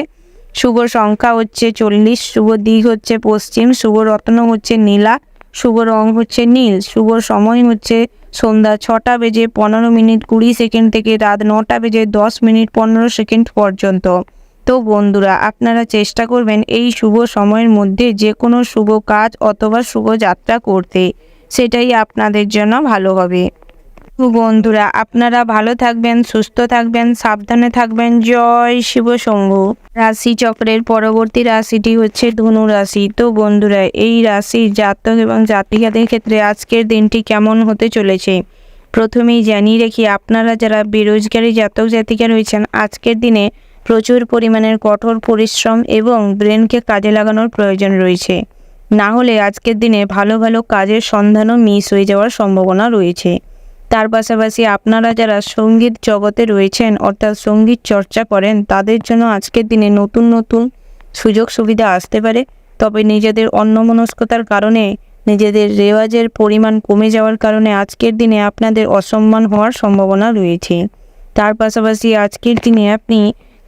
শুভ সংখ্যা হচ্ছে 40, শুভ দিক হচ্ছে পশ্চিম, শুভ রত্ন হচ্ছে নীলা, শুভ রং হচ্ছে নীল, শুভ সময় হচ্ছে সন্ধ্যা 6টা বেজে 15 মিনিট 20 সেকেন্ড থেকে রাত 9টা বেজে 10 মিনিট 15 সেকেন্ড পর্যন্ত। তো বন্ধুরা, আপনারা চেষ্টা করবেন এই শুভ সময়ের মধ্যে যে কোনো শুভ কাজ অথবা শুভ যাত্রা করতে, সেটাই আপনাদের জন্য ভালো হবে। তো বন্ধুরা, আপনারা ভালো থাকবেন, সুস্থ থাকবেন, সাবধানে থাকবেন। জয় শিব শম্ভু। রাশি চক্রের পরবর্তী রাশিটি হচ্ছে ধনু রাশি। তো বন্ধুরা, এই রাশির জাতক এবং জাতিকাদের ক্ষেত্রে আজকের দিনটি কেমন হতে চলেছে প্রথমেই জানিয়ে রেখি, আপনারা যারা বেরোজগারি জাতক জাতিকা রয়েছেন আজকের দিনে প্রচুর পরিমাণের কঠোর পরিশ্রম এবং ব্রেনকে কাজে লাগানোর প্রয়োজন রয়েছে, না হলে আজকের দিনে ভালো ভালো কাজের সন্ধানও মিস হয়ে যাওয়ার সম্ভাবনা রয়েছে। তার পাশাপাশি আপনারা যারা সঙ্গীত জগতে রয়েছেন অর্থাৎ সঙ্গীত চর্চা করেন তাদের জন্য আজকের দিনে নতুন নতুন সুযোগ সুবিধা আসতে পারে, তবে নিজেদের অন্যমনস্কতার কারণে নিজেদের রেওয়াজের পরিমাণ কমে যাওয়ার কারণে আজকের দিনে আপনাদের অসম্মান হওয়ার সম্ভাবনা রয়েছে। তার পাশাপাশি আজকের দিনে আপনি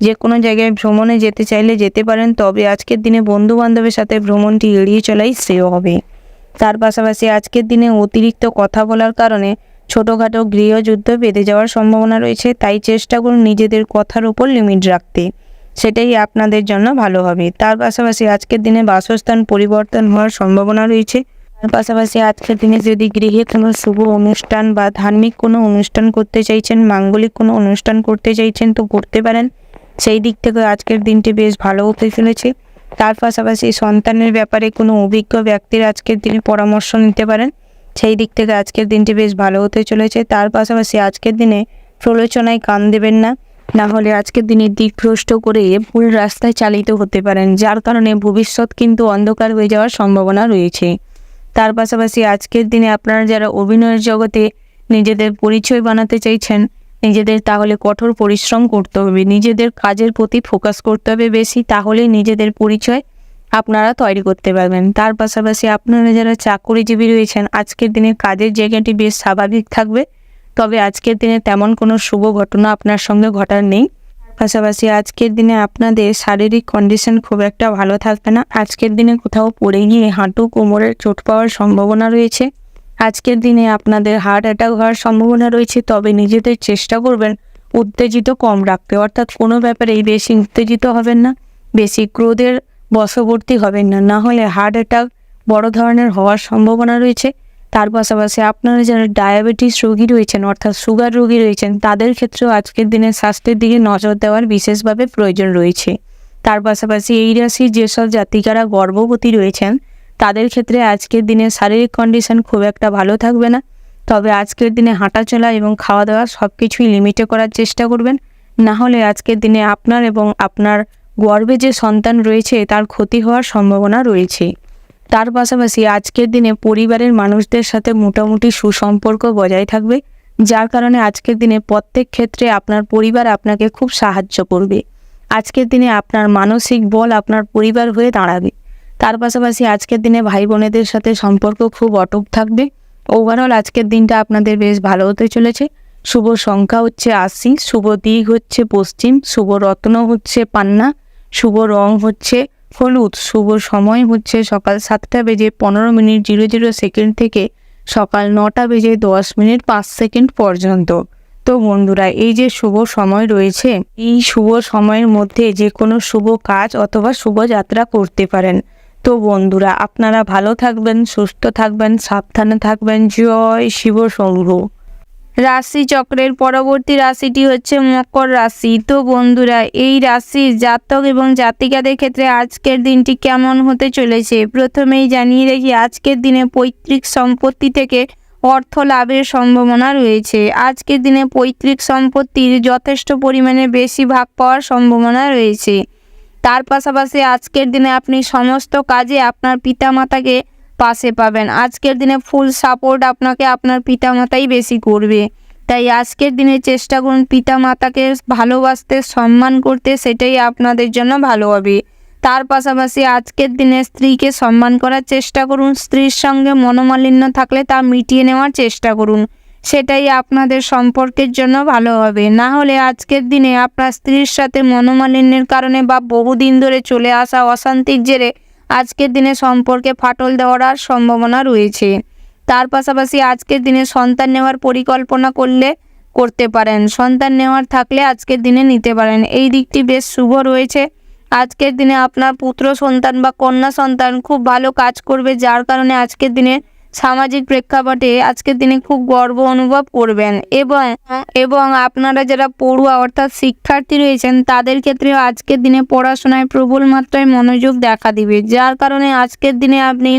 যে কোনো জায়গায় ভ্রমণে যেতে চাইলে যেতে পারেন, তবে আজকের দিনে বন্ধু বান্ধবের সাথে ভ্রমণটি এড়িয়ে চলাই শ্রেয় হবে। তার পাশাপাশি আজকের দিনে অতিরিক্ত কথা বলার কারণে ছোটোখাটো গৃহযুদ্ধ বেঁধে যাওয়ার সম্ভাবনা রয়েছে, তাই চেষ্টা করুন নিজেদের কথার উপর লিমিট রাখতে, সেটাই আপনাদের জন্য ভালো হবে। তার পাশাপাশি আজকের দিনে বাসস্থান পরিবর্তন হওয়ার সম্ভাবনা রয়েছে। তার পাশাপাশি আজকের দিনে যদি গৃহে কোনো শুভ অনুষ্ঠান বা ধার্মিক কোনো অনুষ্ঠান করতে চাইছেন, মাঙ্গলিক কোনো অনুষ্ঠান করতে চাইছেন তো করতে পারেন, সেই দিক থেকে আজকের দিনটি বেশ ভালো হতে চলেছে। তার পাশাপাশি সন্তানের ব্যাপারে কোনো অভিজ্ঞ ব্যক্তির আজকের দিনে পরামর্শ নিতে পারেন, সেই দিক থেকে আজকের দিনটি বেশ ভালো হতে চলেছে। তার পাশাপাশি আজকের দিনে প্রলোচনায় কান দেবেন না, না হলে আজকের দিনে দিকভ্রষ্ট করে ভুল রাস্তায় চালিত হতে পারেন, যার কারণে ভবিষ্যৎ কিন্তু অন্ধকার হয়ে যাওয়ার সম্ভাবনা রয়েছে। তার পাশাপাশি আজকের দিনে আপনারা যারা অভিনয়ের জগতে নিজেদের পরিচয় বানাতে চাইছেন, নিজেদের তাহলে কঠোর পরিশ্রম করতে হবে, নিজেদের কাজের প্রতি ফোকাস করতে হবে বেশি, তাহলেই নিজেদের পরিচয় আপনারা তৈরি করতে পারবেন। তার পাশাপাশি আপনারা যারা চাকরিজীবী রয়েছেন, আজকের দিনে কাজের জায়গাটি বেশ স্বাভাবিক থাকবে, তবে আজকের দিনে তেমন কোনো শুভ ঘটনা আপনার সঙ্গে ঘটার নেই। পাশাপাশি আজকের দিনে আপনাদের শারীরিক কন্ডিশন খুব একটা ভালো থাকবে না। আজকের দিনে কোথাও পড়ে গিয়ে হাঁটু কোমরের চোট পাওয়ার সম্ভাবনা রয়েছে। আজকের দিনে আপনাদের হার্ট অ্যাটাক হওয়ার সম্ভাবনা রয়েছে, তবে নিজেদের চেষ্টা করবেন উত্তেজিত কম রাখতে, অর্থাৎ কোনো ব্যাপারেই বেশি উত্তেজিত হবেন না, বেশি ক্রোধের বশবর্তী হবেন না, না হলে হার্ট অ্যাটাক বড় ধরনের হওয়ার সম্ভাবনা রয়েছে। তার পাশাপাশি আপনারা যারা ডায়াবেটিস রোগী রয়েছেন, অর্থাৎ সুগার রোগী রয়েছেন, তাদের ক্ষেত্রেও আজকের দিনে স্বাস্থ্যের দিকে নজর দেওয়ার বিশেষভাবে প্রয়োজন রয়েছে। তার পাশাপাশি এই রাশির যেসব জাতিকারা গর্ভবতী রয়েছেন, তাদের ক্ষেত্রে আজকের দিনে শারীরিক কন্ডিশন খুব একটা ভালো থাকবে না, তবে আজকের দিনে হাঁটাচলা এবং খাওয়া দাওয়া সব কিছুই লিমিটে করার চেষ্টা করবেন, না হলে আজকের দিনে আপনার এবং আপনার গর্ভে যে সন্তান রয়েছে তার ক্ষতি হওয়ার সম্ভাবনা রয়েছে। তার পাশাপাশি আজকের দিনে পরিবারের মানুষদের সাথে মোটামুটি সুসম্পর্ক বজায় থাকবে, যার কারণে আজকের দিনে প্রত্যেক ক্ষেত্রে আপনার পরিবার আপনাকে খুব সাহায্য করবে। আজকের দিনে আপনার মানসিক বল আপনার পরিবার হয়ে দাঁড়াবে। তার পাশাপাশি আজকের দিনে ভাই বোনেদের সাথে সম্পর্ক খুব অটুট থাকবে। ওভারঅল আজকের দিনটা আপনাদের বেশ ভালো হতে চলেছে। শুভ সংখ্যা হচ্ছে 80, শুভ দিক হচ্ছে পশ্চিম, শুভ রত্ন হচ্ছে পান্না, শুভ রং হচ্ছে হলুদ, শুভ সময় হচ্ছে সকাল 7:15:00 থেকে সকাল 9:10:05 পর্যন্ত। তো বন্ধুরা, এই যে শুভ সময় রয়েছে, এই শুভ সময়ের মধ্যে যে কোনো শুভ কাজ অথবা শুভ যাত্রা করতে পারেন। তো বন্ধুরা, আপনারা ভালো থাকবেন, সুস্থ থাকবেন, সাবধানে থাকবেন। জয় শিব শম্ভু। রাশি চক্রের পরবর্তী রাশিটি হচ্ছে মকর রাশি। তো বন্ধুরা, এই রাশির জাতক এবং জাতিকাদের ক্ষেত্রে আজকের দিনটি কেমন হতে চলেছে প্রথমেই জানিয়ে রাখি, আজকের দিনে পৈতৃক সম্পত্তি থেকে অর্থ লাভের সম্ভাবনা রয়েছে। আজকের দিনে পৈতৃক সম্পত্তির যথেষ্ট পরিমাণে বেশি ভাগ পাওয়ার সম্ভাবনা রয়েছে। তার পাশাপাশি আজকের দিনে আপনি সমস্ত কাজে আপনার পিতামাতাকে পাশে পাবেন। আজকের দিনে ফুল সাপোর্ট আপনাকে আপনার পিতামাতাই বেশি করবে, তাই আজকের দিনে চেষ্টা করুন পিতামাতাকে ভালোবাসতে, সম্মান করতে, সেটাই আপনাদের জন্য ভালো হবে। তার পাশাপাশি আজকের দিনে স্ত্রীকে সম্মান করার চেষ্টা করুন। স্ত্রীর সঙ্গে মনোমালিন্য থাকলে তা মিটিয়ে নেওয়ার চেষ্টা করুন, সেটাই আপনাদের সম্পর্কের জন্য ভালো হবে। না হলে আজকের দিনে আপনার স্ত্রীর সাথে মনোমালিন্যের কারণে বা বহুদিন ধরে চলে আসা অশান্তির জেরে আজকের দিনে সম্পর্কে ফাটল দেওয়ার সম্ভাবনা রয়েছে। তার পাশাপাশি আজকের দিনে সন্তান নেওয়ার পরিকল্পনা করতে পারেন। সন্তান নেওয়ার থাকলে আজকের দিনে নিতে পারেন, এই দিকটি বেশ শুভ রয়েছে। আজকের দিনে আপনার পুত্র সন্তান বা কন্যা সন্তান খুব ভালো কাজ করবে, যার কারণে আজকের দিনে সামাজিক প্রেক্ষাপটে আজকের দিনে খুব গর্ব অনুভব করবেন। এবং আপনারা যারা পড়ুয়া অর্থাৎ শিক্ষার্থী রয়েছেন, তাদের ক্ষেত্রেও আজকের দিনে পড়াশোনায় প্রবল মাত্রায় মনোযোগ দেখা দিবে, যার কারণে আজকের দিনে আপনি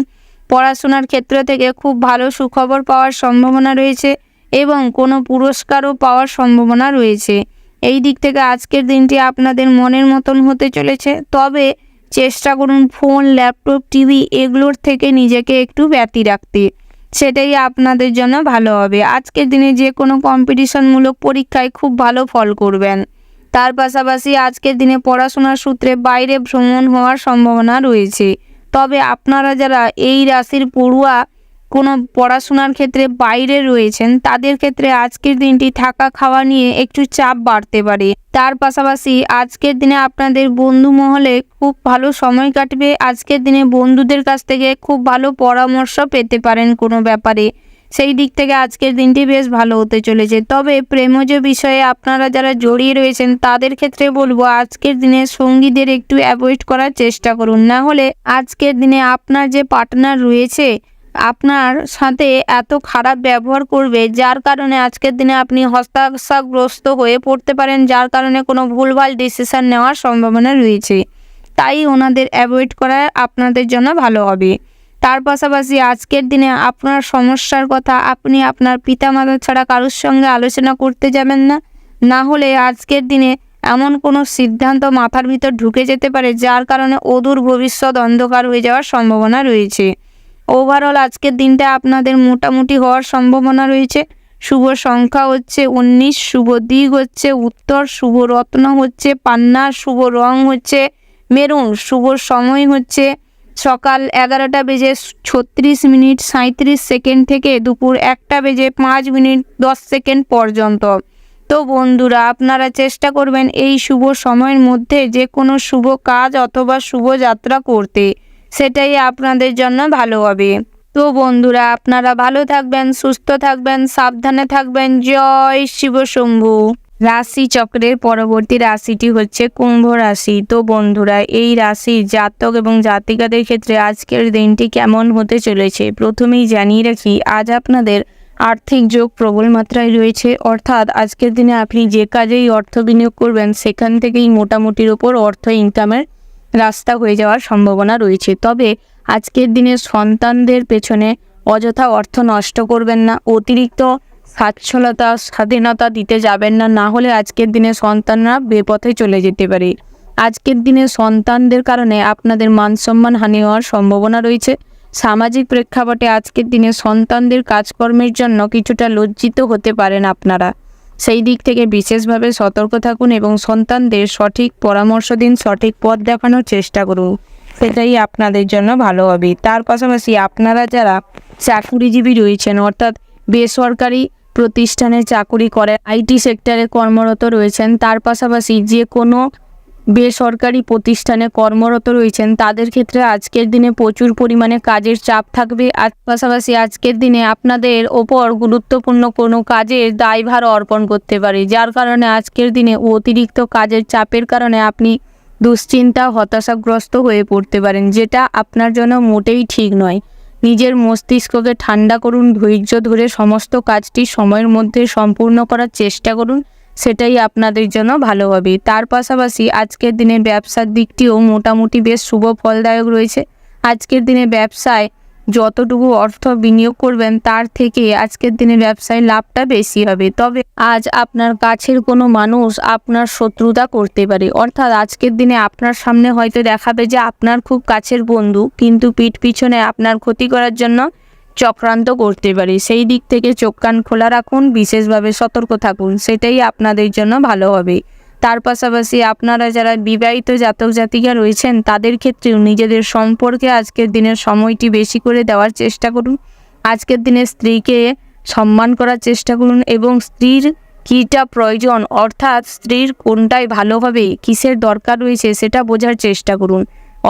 পড়াশোনার ক্ষেত্র থেকে খুব ভালো সুখবর পাওয়ার সম্ভাবনা রয়েছে এবং কোনো পুরস্কারও পাওয়ার সম্ভাবনা রয়েছে। এই দিক থেকে আজকের দিনটি আপনাদের মনের মতন হতে চলেছে, তবে চেষ্টা করুন ফোন, ল্যাপটপ, টিভি এগুলোর থেকে নিজেকে একটু ব্যতি রাখতে, সেটাই আপনাদের জন্য ভালো হবে। আজকের দিনে যে কোনো কম্পিটিশনমূলক পরীক্ষায় খুব ভালো ফল করবেন। তার পাশাপাশি আজকের দিনে পড়াশোনার সূত্রে বাইরে ভ্রমণ হওয়ার সম্ভাবনা রয়েছে, তবে আপনারা যারা এই রাশির পড়ুয়া কোনো পড়াশোনার ক্ষেত্রে বাইরে রয়েছেন, তাদের ক্ষেত্রে আজকের দিনটি থাকা খাওয়া নিয়ে একটু চাপ বাড়তে পারে। তার পাশাপাশি আজকের দিনে আপনাদের বন্ধু মহলে খুব ভালো সময় কাটবে। আজকের দিনে বন্ধুদের কাছ থেকে খুব ভালো পরামর্শ পেতে পারেন কোনো ব্যাপারে, সেই দিক থেকে আজকের দিনটি বেশ ভালো হতে চলেছে। তবে প্রেমজ বিষয়ে আপনারা যারা জড়িয়ে রয়েছেন, তাদের ক্ষেত্রে বলবো আজকের দিনে সঙ্গীদের একটু অ্যাভয়েড করার চেষ্টা করুন, না হলে আজকের দিনে আপনার যে পার্টনার রয়েছে আপনার সাথে এত খারাপ ব্যবহার করবে, যার কারণে আজকের দিনে আপনি হতাশাগ্রস্ত হয়ে পড়তে পারেন, যার কারণে কোনো ভুলভাল ডিসিশন নেওয়ার সম্ভাবনা রয়েছে। তাই ওনাদের অ্যাভয়েড করা আপনাদের জন্য ভালো হবে। তার পাশাপাশি আজকের দিনে আপনার সমস্যার কথা আপনি আপনার পিতামাতা ছাড়া কারোর সঙ্গে আলোচনা করতে যাবেন না, না হলে আজকের দিনে এমন কোনো সিদ্ধান্ত মাথার ভিতর ঢুকে যেতে পারে, যার কারণে অদূর ভবিষ্যৎ অন্ধকার হয়ে যাওয়ার সম্ভাবনা রয়েছে। ওভারঅল আজকের দিনটা আপনাদের মোটামুটি হওয়ার সম্ভাবনা রয়েছে। শুভ সংখ্যা হচ্ছে 19, শুভ দিক হচ্ছে উত্তর, শুভ রত্ন হচ্ছে পান্না, শুভ রং হচ্ছে মেরুন, শুভ সময় হচ্ছে সকাল 11:36 থেকে দুপুর 1:05 পর্যন্ত। তো বন্ধুরা, আপনারা চেষ্টা করবেন এই শুভ সময়ের মধ্যে যে কোনো শুভ কাজ অথবা শুভ যাত্রা করতে, সেটাই আপনাদের জন্য ভালো হবে। তো বন্ধুরা, আপনারা ভালো থাকবেন, সুস্থ থাকবেন, সাবধানে থাকবেন। জয় শিব শম্ভু। রাশি চক্রের পরবর্তী রাশিটি হচ্ছে কুম্ভ রাশি। তো বন্ধুরা, এই রাশির জাতক এবং জাতিকাদের ক্ষেত্রে আজকের দিনটি কেমন হতে চলেছে প্রথমেই জানিয়ে রাখি, আজ আপনাদের আর্থিক যোগ প্রবল মাত্রায় রয়েছে। অর্থাৎ আজকের দিনে আপনি যে কাজেই অর্থ বিনিয়োগ করবেন সেখান থেকেই মোটামুটির ওপর অর্থ ইনকামের রাস্তা হয়ে যাওয়ার সম্ভাবনা রয়েছে। তবে আজকের দিনে সন্তানদের পেছনে অযথা অর্থ নষ্ট করবেন না, অতিরিক্ত স্বাচ্ছলতা স্বাধীনতা দিতে যাবেন না, না হলে আজকের দিনে সন্তানরা বেপথে চলে যেতে পারে। আজকের দিনে সন্তানদের কারণে আপনাদের মান সম্মান হানি হওয়ার সম্ভাবনা রয়েছে। সামাজিক প্রেক্ষাপটে আজকের দিনে সন্তানদের কাজকর্মের জন্য কিছুটা লজ্জিত হতে পারেন আপনারা। সেই দিক থেকে বিশেষভাবে সতর্ক থাকুন এবং সন্তানদের সঠিক পরামর্শ দিন, সঠিক পথ দেখানোর চেষ্টা করুন, সেটাই আপনাদের জন্য ভালো হবে। তার পাশাপাশি আপনারা যারা চাকুরিজীবী রয়েছেন, অর্থাৎ বেসরকারি প্রতিষ্ঠানে চাকুরি করে আইটি সেক্টরে কর্মরত রয়েছেন, তার পাশাপাশি যে কোনো বেসরকারি প্রতিষ্ঠানে কর্মরত রয়েছেন, তাদের ক্ষেত্রে আজকের দিনে প্রচুর পরিমাণে কাজের চাপ থাকবে। আর পাশাপাশি আজকের দিনে আপনাদের ওপর গুরুত্বপূর্ণ কোনো কাজের দায়ভার অর্পণ করতে পারে, যার কারণে আজকের দিনে অতিরিক্ত কাজের চাপের কারণে আপনি দুশ্চিন্তা হতাশাগ্রস্ত হয়ে পড়তে পারেন, যেটা আপনার জন্য মোটেই ঠিক নয়। নিজের মস্তিষ্ককে ঠান্ডা করুন, ধৈর্য ধরে সমস্ত কাজটি সময়ের মধ্যে সম্পূর্ণ করার চেষ্টা করুন, সেটাই আপনাদের জন্য ভালো হবে। তার পাশাপাশি আজকের দিনে ব্যবসার দিকটিও মোটামুটি বেশ শুভ ফলদায়ক রয়েছে। আজকের দিনে ব্যবসায় যতটুকু অর্থ বিনিয়োগ করবেন তার থেকে আজকের দিনে ব্যবসায় লাভটা বেশি হবে। তবে আজ আপনার কাছের কোনো মানুষ আপনার শত্রুতা করতে পারে, অর্থাৎ আজকের দিনে আপনার সামনে হয়তো দেখাবে যে আপনার খুব কাছের বন্ধু, কিন্তু পিঠ পিছনে আপনার ক্ষতি করার জন্য চক্রান্ত করতে পারে। সেই দিক থেকে চোখ কান খোলা রাখুন, বিশেষভাবে সতর্ক থাকুন, সেটাই আপনাদের জন্য ভালো হবে। তার পাশাপাশি আপনারা যারা বিবাহিত জাতক জাতিকা রয়েছেন তাদের ক্ষেত্রেও নিজেদের সম্পর্কে আজকের দিনের সময়টি বেশি করে দেওয়ার চেষ্টা করুন। আজকের দিনে স্ত্রীকে সম্মান করার চেষ্টা করুন এবং স্ত্রীর কীটা প্রয়োজন, অর্থাৎ স্ত্রীর কোনটায় ভালোভাবে কিসের দরকার রয়েছে সেটা বোঝার চেষ্টা করুন।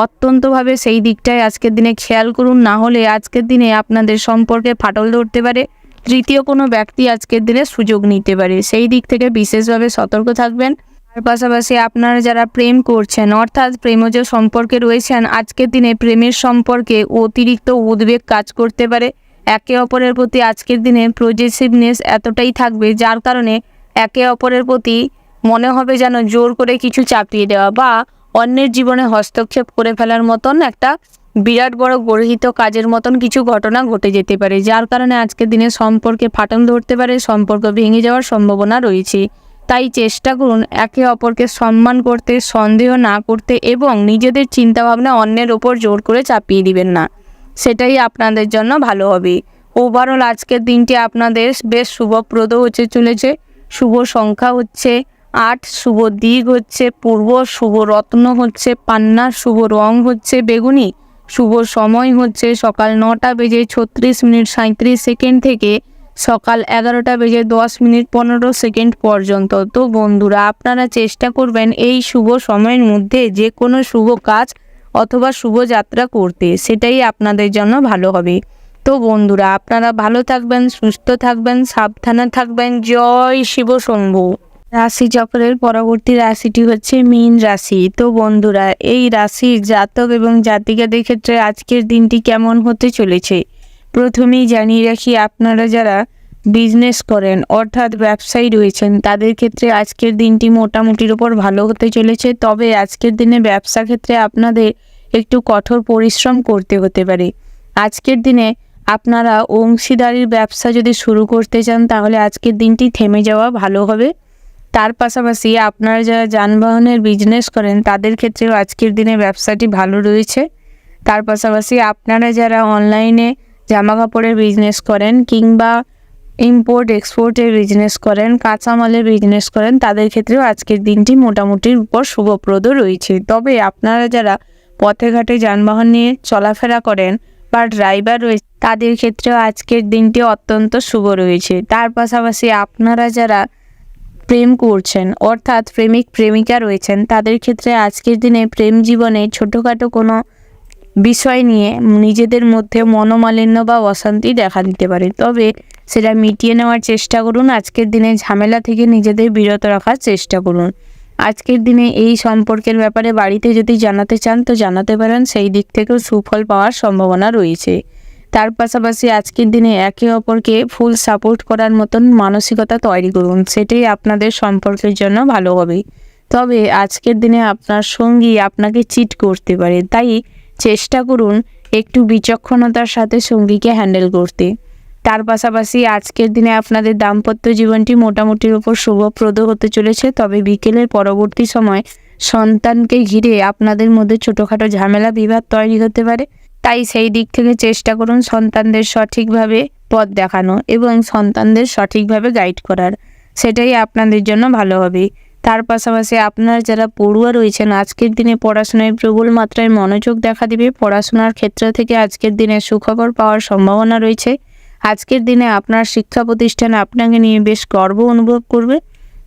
অত্যন্তভাবে সেই দিকটায় আজকের দিনে খেয়াল করুন, না হলে আজকের দিনে আপনাদের সম্পর্কে ফাটল ধরতে পারে, তৃতীয় কোনো ব্যক্তি আজকের দিনে সুযোগ নিতে পারে। সেই দিক থেকে বিশেষভাবে সতর্ক থাকবেন। তার পাশাপাশি আপনারা যারা প্রেম করছেন, অর্থাৎ প্রেমজ সম্পর্কে রয়েছেন, আজকের দিনে প্রেমের সম্পর্কে অতিরিক্ত উদ্বেগ কাজ করতে পারে। একে অপরের প্রতি আজকের দিনে পজেসিভনেস এতটাই থাকবে, যার কারণে একে অপরের প্রতি মনে হবে যেন জোর করে কিছু চাপিয়ে দেওয়া বা অন্যের জীবনে হস্তক্ষেপ করে ফেলার মতন একটা বিরাট বড় গর্হিত কাজের মতন কিছু ঘটনা ঘটে যেতে পারে, যার কারণে আজকের দিনে সম্পর্কে ফাটল ধরতে পারে, সম্পর্ক ভেঙে যাওয়ার সম্ভাবনা রয়েছে। তাই চেষ্টা করুন একে অপরকে সম্মান করতে, সন্দেহ না করতে এবং নিজেদের চিন্তাভাবনা অন্যের ওপর জোর করে চাপিয়ে দিবেন না, সেটাই আপনাদের জন্য ভালো হবে। ওভারঅল আজকের দিনটি আপনাদের বেশ শুভপ্রদ হতে চলেছে। শুভ সংখ্যা হচ্ছে 8, শুভ দিক হচ্ছে পূর্ব, শুভ রত্ন হচ্ছে পান্না, শুভ রং হচ্ছে বেগুনি, শুভ সময় হচ্ছে সকাল 9:36 থেকে সকাল 11:10 পর্যন্ত। তো বন্ধুরা, আপনারা চেষ্টা করবেন এই শুভ সময়ের মধ্যে যে কোনো শুভ কাজ অথবা শুভ যাত্রা করতে, সেটাই আপনাদের জন্য ভালো হবে। তো বন্ধুরা, আপনারা ভালো থাকবেন, সুস্থ থাকবেন, সাবধানে থাকবেন। জয় শিব শম্ভু। রাশি চক্রের পরবর্তী রাশিটি হচ্ছে মীন রাশি। তো বন্ধুরা, এই রাশির জাতক এবং জাতিকাদের ক্ষেত্রে আজকের দিনটি কেমন হতে চলেছে প্রথমেই জানিয়ে রাখি, আপনারা যারা বিজনেস করেন অর্থাৎ ব্যবসায়ী রয়েছেন তাদের ক্ষেত্রে আজকের দিনটি মোটামুটির উপর ভালো হতে চলেছে। তবে আজকের দিনে ব্যবসা ক্ষেত্রে আপনাদের একটু কঠোর পরিশ্রম করতে হতে পারে। আজকের দিনে আপনারা অংশীদারির ব্যবসা যদি শুরু করতে চান তাহলে আজকের দিনটি থেমে যাওয়া ভালো হবে। তার পাশাপাশি আপনারা যারা যানবাহনের বিজনেস করেন তাদের ক্ষেত্রেও আজকের দিনে ব্যবসাটি ভালো রয়েছে। তার পাশাপাশি আপনারা যারা অনলাইনে জামা কাপড়ের বিজনেস করেন কিংবা ইম্পোর্ট এক্সপোর্টের বিজনেস করেন, কাঁচামালের বিজনেস করেন, তাদের ক্ষেত্রেও আজকের দিনটি মোটামুটির উপর শুভপ্রদ রয়েছে। তবে আপনারা যারা পথে ঘাটে যানবাহন নিয়ে চলাফেরা করেন বা ড্রাইভার রয়েছে, তাদের ক্ষেত্রেও আজকের দিনটি অত্যন্ত শুভ রয়েছে। তার পাশাপাশি আপনারা যারা প্রেম করছেন অর্থাৎ প্রেমিক প্রেমিকা রয়েছেন, তাদের ক্ষেত্রে আজকের দিনে প্রেম জীবনে ছোটোখাটো কোনো বিষয় নিয়ে নিজেদের মধ্যে মনোমালিন্য বা অশান্তি দেখা দিতে পারে, তবে সেটা মিটিয়ে নেওয়ার চেষ্টা করুন। আজকের দিনে ঝামেলা থেকে নিজেদের বিরত রাখার চেষ্টা করুন। আজকের দিনে এই সম্পর্কের ব্যাপারে বাড়িতে যদি জানাতে চান তো জানাতে পারেন, সেই দিক থেকেও সুফল পাওয়ার সম্ভাবনা রয়েছে। তার পাশাপাশি আজকের দিনে একে অপরকে ফুল সাপোর্ট করার মতন মানসিকতা তৈরি করুন, সেটাই আপনাদের সম্পর্কের জন্য ভালো হবে। তবে আজকের দিনে আপনার সঙ্গী আপনাকে চিট করতে পারে, তাই চেষ্টা করুন একটু বিচক্ষণতার সাথে সঙ্গীকে হ্যান্ডেল করতে। তার পাশাপাশি আজকের দিনে আপনাদের দাম্পত্য জীবনটি মোটামুটির উপর শুভপ্রদ হতে চলেছে, তবে বিকেলের পরবর্তী সময় সন্তানকে ঘিরে আপনাদের মধ্যে ছোটোখাটো ঝামেলা বিবাদ তৈরি হতে পারে, তাই সেই দিক থেকে চেষ্টা করুন সন্তানদের সঠিকভাবে পথ দেখানো এবং সন্তানদের সঠিকভাবে গাইড করার, সেটাই আপনাদের জন্য ভালো হবে। তার পাশাপাশি আপনারা যারা পড়ুয়া রয়েছেন, আজকের দিনে পড়াশোনায় প্রবল মাত্রায় মনোযোগ দেখা দিবে। পড়াশোনার ক্ষেত্র থেকে আজকের দিনে সুখবর পাওয়ার সম্ভাবনা রয়েছে। আজকের দিনে আপনার শিক্ষা প্রতিষ্ঠান আপনাকে নিয়ে বেশ গর্ব অনুভব করবে।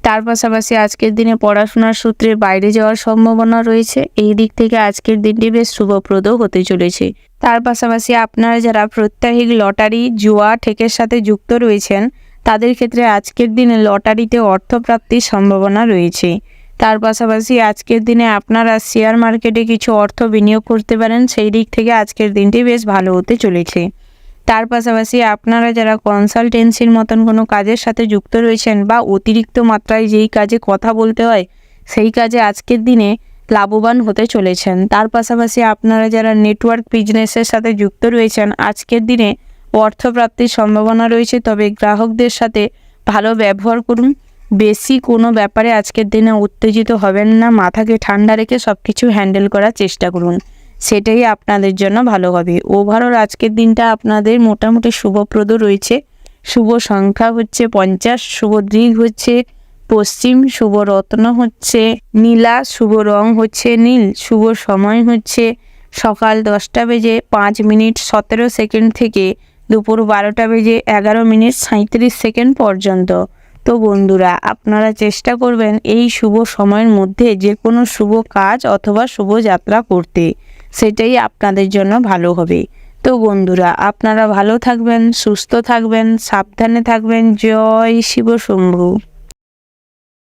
তার পাশাপাশি আজকের দিনে পড়াশোনার সূত্রে বাইরে যাওয়ার সম্ভাবনা রয়েছে, এই দিক থেকে আজকের দিনটি বেশ শুভপ্রদ হতে চলেছে। তার পাশাপাশি আপনারা যারা প্রত্যাহিক লটারি, জুয়া, ঠেকের সাথে যুক্ত রয়েছেন, তাদের ক্ষেত্রে আজকের দিনে লটারিতে অর্থপ্রাপ্তির সম্ভাবনা রয়েছে। তার পাশাপাশি আজকের দিনে আপনারা শেয়ার মার্কেটে কিছু অর্থ বিনিয়োগ করতে পারেন, সেই দিক থেকে আজকের দিনটি বেশ ভালো হতে চলেছে। তার পাশাপাশি আপনারা যারা কনসালটেন্সির মতন কোনো কাজের সাথে যুক্ত রয়েছেন বা অতিরিক্ত মাত্রায় যেই কাজে কথা বলতে হয়, সেই কাজে আজকের দিনে লাভবান হতে চলেছেন। তার পাশাপাশি আপনারা যারা নেটওয়ার্ক বিজনেসের সাথে যুক্ত রয়েছেন, আজকের দিনে অর্থপ্রাপ্তির সম্ভাবনা রয়েছে, তবে গ্রাহকদের সাথে ভালো ব্যবহার করুন। বেশি কোনো ব্যাপারে আজকের দিনে উত্তেজিত হবেন না, মাথাকে ঠান্ডা রেখে সব কিছু হ্যান্ডেল করার চেষ্টা করুন, সেটাই আপনাদের জন্য ভালো হবে। ওভারঅল আজকের দিনটা আপনাদের মোটামুটি শুভপ্রদ রয়েছে। শুভ সংখ্যা হচ্ছে 50, শুভ দিক হচ্ছে পশ্চিম, শুভ রত্ন হচ্ছে নীলা, শুভ রং হচ্ছে নীল, শুভ সময় হচ্ছে সকাল 10:05:17 থেকে দুপুর 12:11:37 পর্যন্ত। তো বন্ধুরা, আপনারা চেষ্টা করবেন এই শুভ সময়ের মধ্যে যে কোনো শুভ কাজ অথবা শুভ যাত্রা করতে, সেটাই আপনাদের জন্য ভালো হবে। তো বন্ধুরা, আপনারা ভালো থাকবেন, সুস্থ থাকবেন, সাবধানে থাকবেন। জয় শিব শম্ভু।